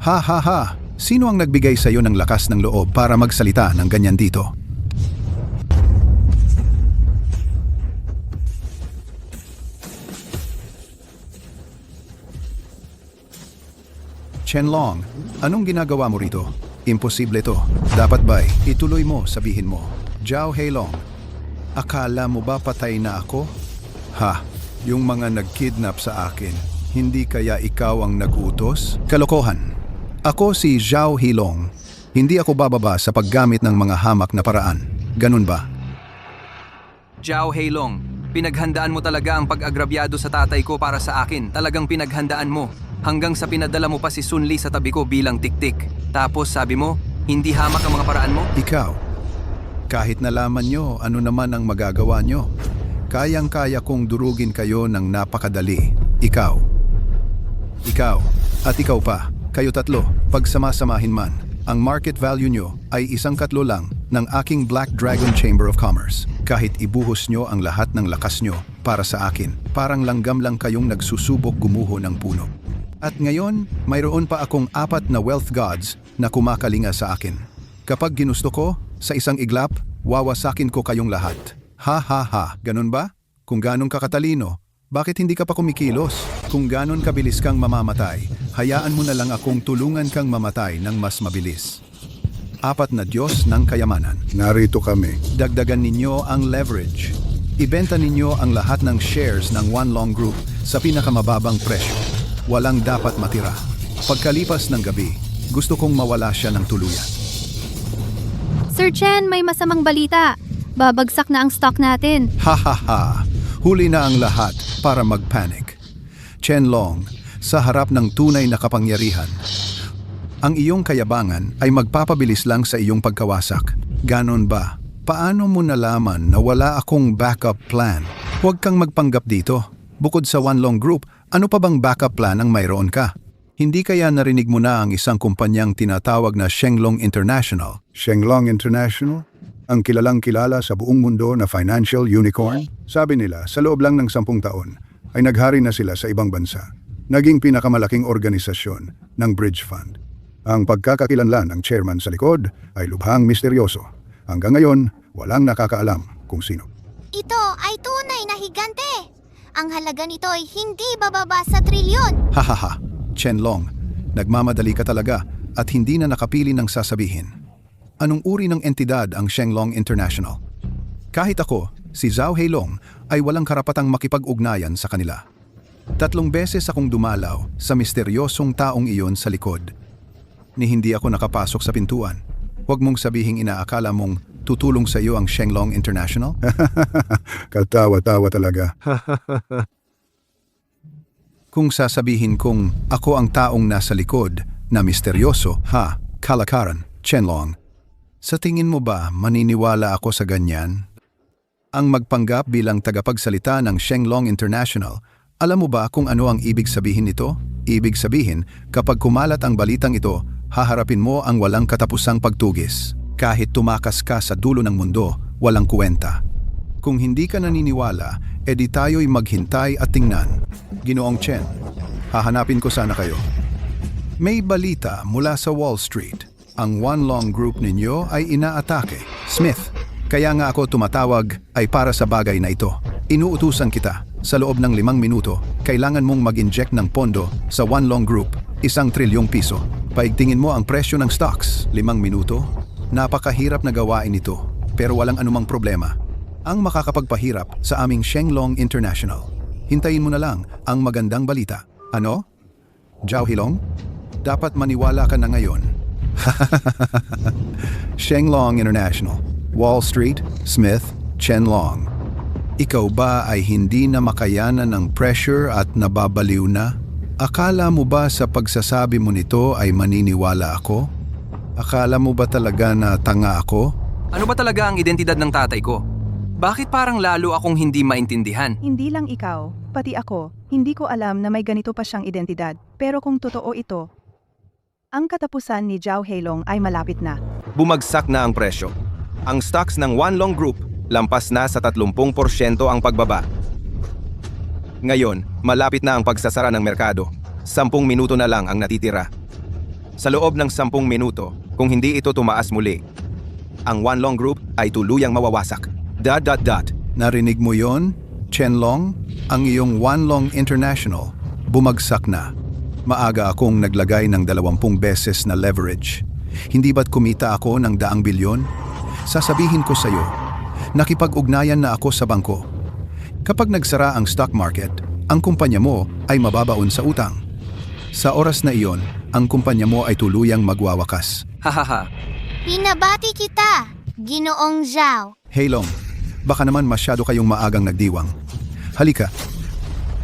Ha ha ha! Sino ang nagbigay sa iyo ng lakas ng loob para magsalita ng ganyan dito? Chen Long, anong ginagawa mo rito? Imposible to. Dapat ba'y ituloy mo, sabihin mo. Zhao Heilong, akala mo ba patay na ako? Ha, yung mga nagkidnap sa akin, hindi kaya ikaw ang nagutos? Kalokohan. Ako si Zhao Heilong. Hindi ako bababa sa paggamit ng mga hamak na paraan. Ganun ba? Zhao Heilong, pinaghandaan mo talaga ang pag-agrabyado sa tatay ko para sa akin. Talagang pinaghandaan mo. Hanggang sa pinadala mo pa si Sun Li sa tabi ko bilang tiktik. Tapos sabi mo, hindi hamak ang mga paraan mo? Ikaw, kahit nalaman nyo ano naman ang magagawa nyo, kayang-kaya kong durugin kayo ng napakadali. Ikaw, at ikaw pa, kayo tatlo, pagsamasamahin man, ang market value nyo ay 1/4 lang ng aking Black Dragon Chamber of Commerce. Kahit ibuhos nyo ang lahat ng lakas nyo para sa akin, parang langgam lang kayong nagsusubok gumuho ng puno. At ngayon, mayroon pa akong 4 na wealth gods na kumakalinga sa akin. Kapag ginusto ko, sa isang iglap, wawasakin ko kayong lahat. Ha ha ha, ganun ba? Kung ganon ka katalino, bakit hindi ka pa kumikilos? Kung ganon kabilis kang mamamatay, hayaan mo na lang akong tulungan kang mamatay ng mas mabilis. 4 na Diyos ng kayamanan. Narito kami. Dagdagan ninyo ang leverage. Ibenta ninyo ang lahat ng shares ng Wanlong Group sa pinakamababang presyo. Walang dapat matira. Pagkalipas ng gabi, gusto kong mawala siya ng tuluyan. Sir Chen, may masamang balita. Babagsak na ang stock natin. Ha ha ha! Huli na ang lahat para mag-panic. Chen Long, sa harap ng tunay na kapangyarihan. Ang iyong kayabangan ay magpapabilis lang sa iyong pagkawasak. Ganon ba? Paano mo nalaman na wala akong backup plan? Huwag kang magpanggap dito. Bukod sa One Long Group, ano pa bang backup plan ang mayroon ka? Hindi kaya narinig mo na ang isang kumpanyang tinatawag na Shenglong International? Shenglong International? Ang kilalang kilala sa buong mundo na financial unicorn? Sabi nila, sa loob lang ng 10 taon, ay naghari na sila sa ibang bansa. Naging pinakamalaking organisasyon ng Bridge Fund. Ang pagkakakilanlan ng chairman sa likod ay lubhang misteryoso. Hanggang ngayon, walang nakakaalam kung sino. Ito ay tunay na higante. Ang halaga nito ay hindi bababa sa trilyon. Hahaha, Chenlong, nagmamadali ka talaga at hindi na nakapili ng sasabihin. Anong uri ng entidad ang Shenglong International? Kahit ako, si Zhao Heilong, ay walang karapatang makipag-ugnayan sa kanila. 3 beses akong dumalaw sa misteryosong taong iyon sa likod. Ni hindi ako nakapasok sa pintuan. Huwag mong sabihing inaakala mong tutulong sa iyo ang Shenglong International? Katawa-tawa talaga. Kung sasabihin kong ako ang taong nasa likod na misteryoso, kalakaran, Chenlong. Sa tingin mo ba maniniwala ako sa ganyan? Ang magpanggap bilang tagapagsalita ng Shenglong International, alam mo ba kung ano ang ibig sabihin nito? Ibig sabihin, kapag kumalat ang balitang ito, haharapin mo ang walang katapusang pagtugis. Kahit tumakas ka sa dulo ng mundo, walang kwenta. Kung hindi ka naniniwala, edi tayo'y maghintay at tingnan. Ginoong Chen, hahanapin ko sana kayo. May balita mula sa Wall Street. Ang One Long Group ninyo ay inaatake. Smith, kaya nga ako tumatawag ay para sa bagay na ito. Inuutusan kita. Sa loob ng 5 minuto, kailangan mong mag-inject ng pondo sa One Long Group, 1 trilyong piso. Paigtingin mo ang presyo ng stocks. 5 minuto? Napakahirap na gawain ito, pero walang anumang problema. Ang makakapagpahirap sa aming Shenglong International. Hintayin mo na lang ang magandang balita. Ano? Zhao Heilong? Dapat maniwala ka na ngayon. Shenglong International, Wall Street, Smith, Chenlong. Ikaw ba ay hindi na makayanan ng pressure at nababaliw na? Akala mo ba sa pagsasabi mo nito ay maniniwala ako? Akala mo ba talaga na tanga ako? Ano ba talaga ang identidad ng tatay ko? Bakit parang lalo akong hindi maintindihan? Hindi lang ikaw, pati ako, hindi ko alam na may ganito pa siyang identidad. Pero kung totoo ito, ang katapusan ni Zhao Heilong ay malapit na. Bumagsak na ang presyo. Ang stocks ng One Long Group lampas na sa 30% ang pagbaba. Ngayon, malapit na ang pagsasara ng merkado. 10 minuto na lang ang natitira. Sa loob ng 10 minuto, kung hindi ito tumaas muli, ang One Long Group ay tuluyang mawawasak. ... Narinig mo yon, Chenlong? Ang iyong One Long International, bumagsak na. Maaga akong naglagay ng 20 beses na leverage. Hindi ba't kumita ako ng 100 bilyon? Sasabihin ko sa iyo, nakipag-ugnayan na ako sa bangko. Kapag nagsara ang stock market, ang kumpanya mo ay mababaon sa utang. Sa oras na iyon, ang kumpanya mo ay tuluyang magwawakas. Hahaha. Pinabati kita, Ginoong Zhao. Heilong, baka naman masyado kayong maagang nagdiwang. Halika,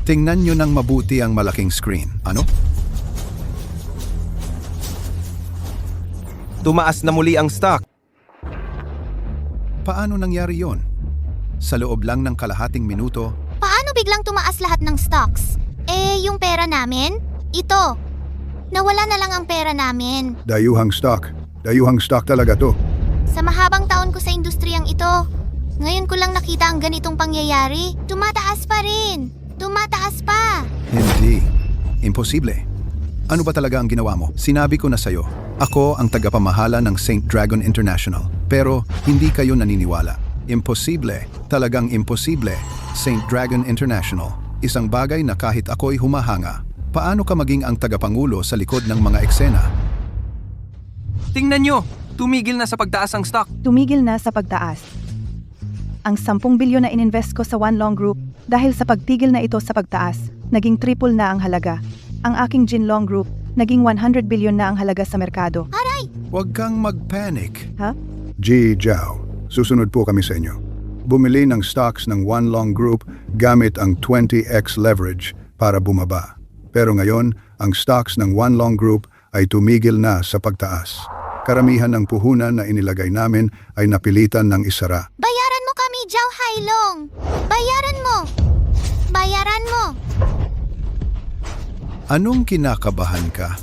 tingnan nyo ng mabuti ang malaking screen. Ano? Tumaas na muli ang stock. Paano nangyari yon? Sa loob lang ng kalahating minuto, Paano biglang tumaas lahat ng stocks? Yung pera namin? Ito. Nawala na lang ang pera namin. Dayuhang stock. Dayuhang stock talaga to. Sa mahabang taon ko sa industriyang ito, ngayon ko lang nakita ang ganitong pangyayari. Tumataas pa rin. Tumataas pa. hindi. Imposible. Ano ba talaga ang ginawa mo? Sinabi ko na sa'yo, ako ang tagapamahala ng St. Dragon International. Pero hindi kayo naniniwala. Imposible. Talagang imposible. St. Dragon International. Isang bagay na kahit ako'y humahanga. Paano ka maging ang tagapangulo sa likod ng mga eksena? Tingnan nyo! Tumigil na sa pagtaas ang stock. Tumigil na sa pagtaas. Ang 10 bilyon na ininvest ko sa One Long Group, dahil sa pagtigil na ito sa pagtaas, naging triple na ang halaga. Ang aking Jinlong Group, naging 100 bilyon na ang halaga sa merkado. Aray! Huwag kang mag-panic. Ha? G. Zhao, susunod po kami sa inyo. Bumili ng stocks ng One Long Group gamit ang 20x leverage para bumaba. Pero ngayon, ang stocks ng One Long Group ay tumigil na sa pagtaas. Karamihan ng puhunan na inilagay namin ay napilitan ng isara. Bayaran mo kami, Zhao Hailong! Bayaran mo! Bayaran mo! Anong kinakabahan ka?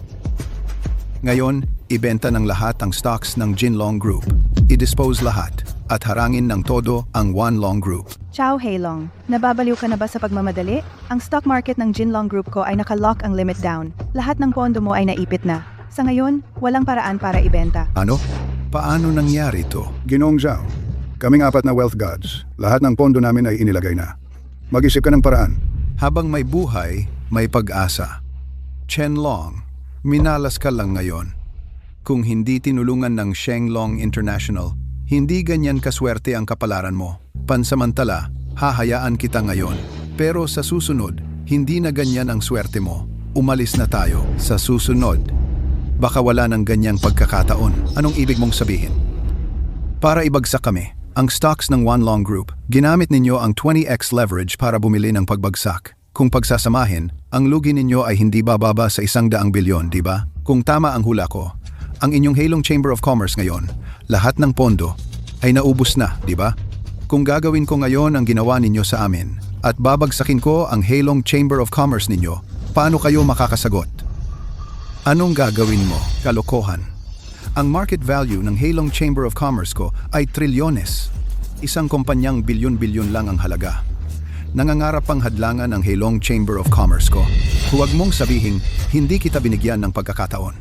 Ngayon, ibenta ng lahat ang stocks ng Jinlong Group. I-dispose lahat at harangin ng todo ang One Long Group. Ciao Hailong, nababaliw ka na ba sa pagmamadali? Ang stock market ng Jinlong Group ko ay nakalock ang limit down. Lahat ng pondo mo ay naipit na. Sa ngayon, walang paraan para ibenta. Ano? Paano nangyari ito? Ginoong Zhao, kaming apat na wealth gods, lahat ng pondo namin ay inilagay na. Mag-isip ka ng paraan. Habang may buhay, may pag-asa. Chen Long, minalas ka lang ngayon. Kung hindi tinulungan ng Shenglong International, hindi ganyan kaswerte ang kapalaran mo. Pansamantala, hahayaan kita ngayon. Pero sa susunod, hindi na ganyan ang swerte mo. Umalis na tayo. Sa susunod, baka wala ng ganyang pagkakataon. Anong ibig mong sabihin? Para ibagsak kami, ang stocks ng One Long Group, ginamit ninyo ang 20x leverage para bumili ng pagbagsak. Kung pagsasamahin, ang lugi ninyo ay hindi bababa sa 100 bilyon, di ba? Kung tama ang hula ko, ang inyong Heilong Chamber of Commerce ngayon, lahat ng pondo ay naubos na, di ba? Kung gagawin ko ngayon ang ginawa ninyo sa amin at babagsakin ko ang Heilong Chamber of Commerce ninyo, paano kayo makakasagot? Anong gagawin mo? Kalokohan. Ang market value ng Heilong Chamber of Commerce ko ay trilyones. Isang kumpanyang bilyon-bilyon lang ang halaga. Nangangarap pang hadlangan ang Heilong Chamber of Commerce ko. Huwag mong sabihing hindi kita binigyan ng pagkakataon.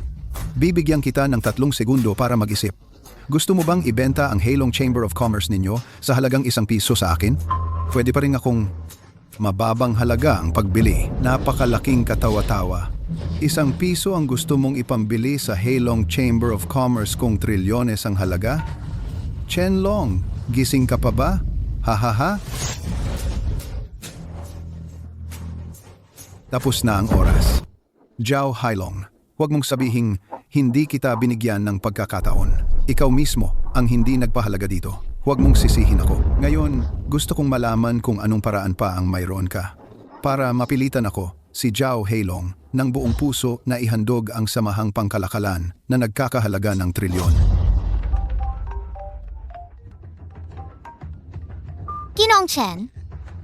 Bibigyan kita ng 3 segundo para mag-isip. Gusto mo bang ibenta ang Heilong Chamber of Commerce ninyo sa halagang 1 piso sa akin? Pwede pa rin akong mababang halaga ang pagbili. Napakalaking katawa-tawa. 1 piso ang gusto mong ipambili sa Heilong Chamber of Commerce kung trilyones ang halaga? Chen Long, gising ka pa ba? Ha. Tapos na ang oras. Zhao Hailong, huwag mong sabihing hindi kita binigyan ng pagkakataon. Ikaw mismo ang hindi nagpahalaga dito. Huwag mong sisihin ako. Ngayon, gusto kong malaman kung anong paraan pa ang mayroon ka. Para mapilitan ako, si Zhao Hailong, ng buong puso na ihandog ang samahang pangkalakalan na nagkakahalaga ng trilyon. Ginoong Chen,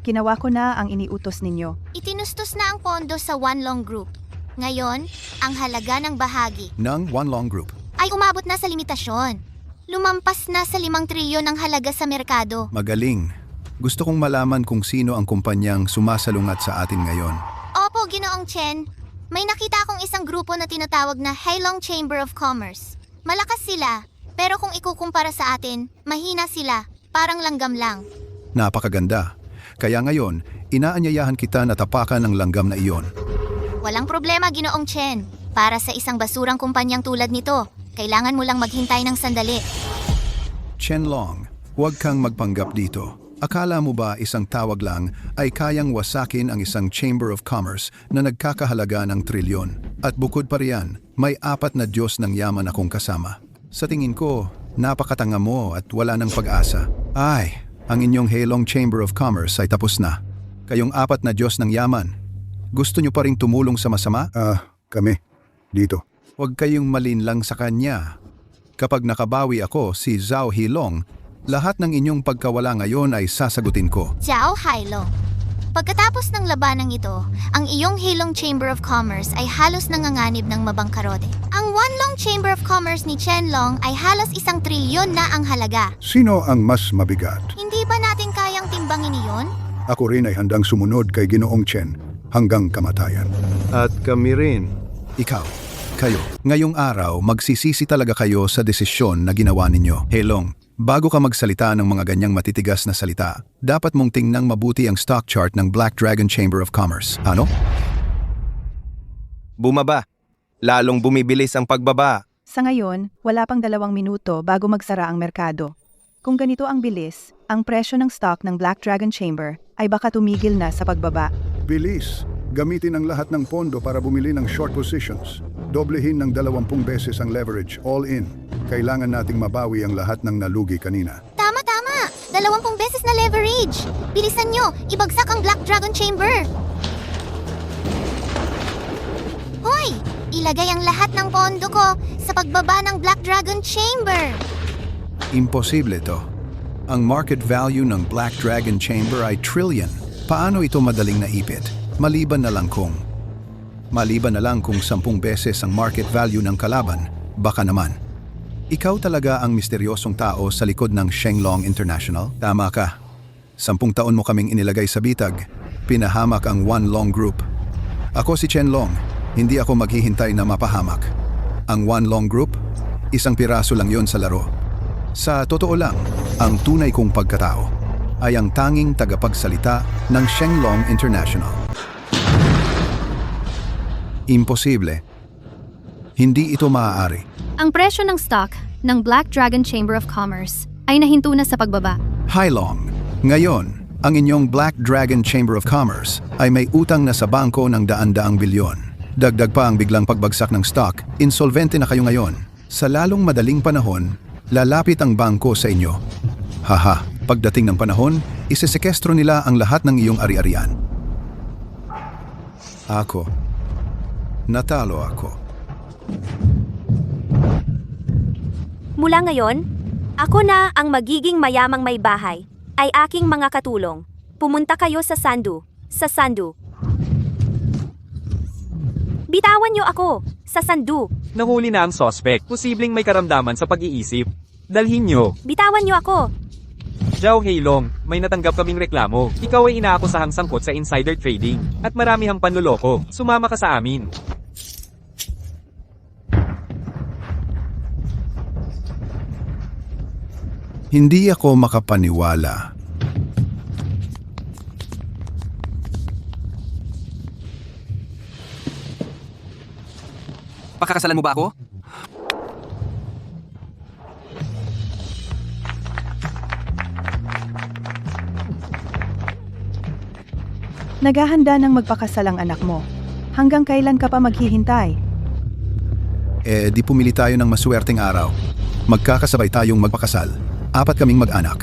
Ginawa ko na ang iniutos ninyo. itinustos na ang pondo sa One Long Group. Ngayon, ang halaga ng bahagi Ng One Long Group. ay umabot na sa limitasyon. Lumampas na sa 5 trilyon ang halaga sa merkado. Magaling. Gusto kong malaman kung sino ang kumpanyang sumasalungat sa atin ngayon. Opo, Ginoong Chen. May nakita akong isang grupo na tinatawag na Heilong Chamber of Commerce. Malakas sila, pero kung ikukumpara sa atin, mahina sila, parang langgam lang. Napakaganda. Kaya ngayon, inaanyayahan kita na tapakan ang langgam na iyon. Walang problema, Ginoong Chen. Para sa isang basurang kumpanyang tulad nito, kailangan mo lang maghintay ng sandali. Chen Long, huwag kang magpanggap dito. Akala mo ba isang tawag lang ay kayang wasakin ang isang Chamber of Commerce na nagkakahalaga ng trilyon? At bukod pa riyan, may 4 na Diyos ng yaman akong kasama. Sa tingin ko, napakatanga mo at wala ng pag-asa. Ay, ang inyong Heilong Chamber of Commerce ay tapos na. Kayong 4 na Diyos ng yaman. Gusto nyo pa ring tumulong sa masama? Kami. Dito. Huwag kayong malinlang sa kanya. Kapag nakabawi ako, si Zhao Hailong, lahat ng inyong pagkawala ngayon ay sasagutin ko. Zhao Hailong. Pagkatapos ng labanang ito, ang iyong Heilong Chamber of Commerce ay halos nanganganib ng mabangkarote. Ang One Long Chamber of Commerce ni Chen Long ay halos 1 trilyon na ang halaga. Sino ang mas mabigat? Hindi ba natin kayang timbangin iyon? Ako rin ay handang sumunod kay Ginoong Chen hanggang kamatayan. At kami rin. Ikaw, kayo. Ngayong araw, magsisisi talaga kayo sa desisyon na ginawa ninyo. Hailong, bago ka magsalita ng mga ganyang matitigas na salita, dapat mong tingnang mabuti ang stock chart ng Black Dragon Chamber of Commerce. Ano? Bumaba. Lalong bumibilis ang pagbaba. Sa ngayon, wala pang 2 minuto bago magsara ang merkado. Kung ganito ang bilis, ang presyo ng stock ng Black Dragon Chamber ay baka tumigil na sa pagbaba. Bilis. Gamitin ang lahat ng pondo para bumili ng short positions. Doblehin ng 20 beses ang leverage, all in. Kailangan nating mabawi ang lahat ng nalugi kanina. Tama! 20 beses na leverage! Bilisan nyo! Ibagsak ang Black Dragon Chamber! ilagay ang lahat ng pondo ko sa pagbaba ng Black Dragon Chamber. Imposible to. Ang market value ng Black Dragon Chamber ay trillion. Paano ito madaling naipit? Maliban na lang kung 10 beses ang market value ng kalaban, baka naman. Ikaw talaga ang misteryosong tao sa likod ng Shenlong International? Tama ka. 10 taon mo kaming inilagay sa bitag. Pinahamak ang One Long Group. Ako si Chen Long. Hindi ako maghihintay na mapahamak. Ang One Long Group, isang piraso lang yon sa laro. Sa totoo lang, ang tunay kong pagkatao ay ang tanging tagapagsalita ng Shenlong International. Imposible. Hindi ito maaari. Ang presyo ng stock ng Black Dragon Chamber of Commerce ay nahinto na sa pagbaba. Hi Long. Ngayon, ang inyong Black Dragon Chamber of Commerce ay may utang na sa bangko ng daan-daang bilyon. Dagdag pa ang biglang pagbagsak ng stock, insolvente na kayo ngayon. Sa lalong madaling panahon, lalapit ang bangko sa inyo. Haha, pagdating ng panahon, isesekestro nila ang lahat ng iyong ari-arian. Ako. Natalo ako. Mula ngayon, ako na ang magiging mayamang may bahay, ay aking mga katulong. Pumunta kayo sa Sandu. Sa Sandu. Bitawan niyo ako! Sa Sandu! Nahuli na ang suspect. Posibleng may karamdaman sa pag-iisip. Dalhin niyo. Bitawan niyo ako! Zhao Heilong, may natanggap kaming reklamo. Ikaw ay inaakusahang sangkot sa insider trading. At marami hang panloloko. Sumama ka sa amin. Hindi ako makapaniwala. Pakakasalan mo ba ako? Naghahanda ng magpakasal ang anak mo. Hanggang kailan ka pa maghihintay? Di pumili tayo ng maswerteng araw. Magkakasabay tayong magpakasal. 4 kaming mag-anak.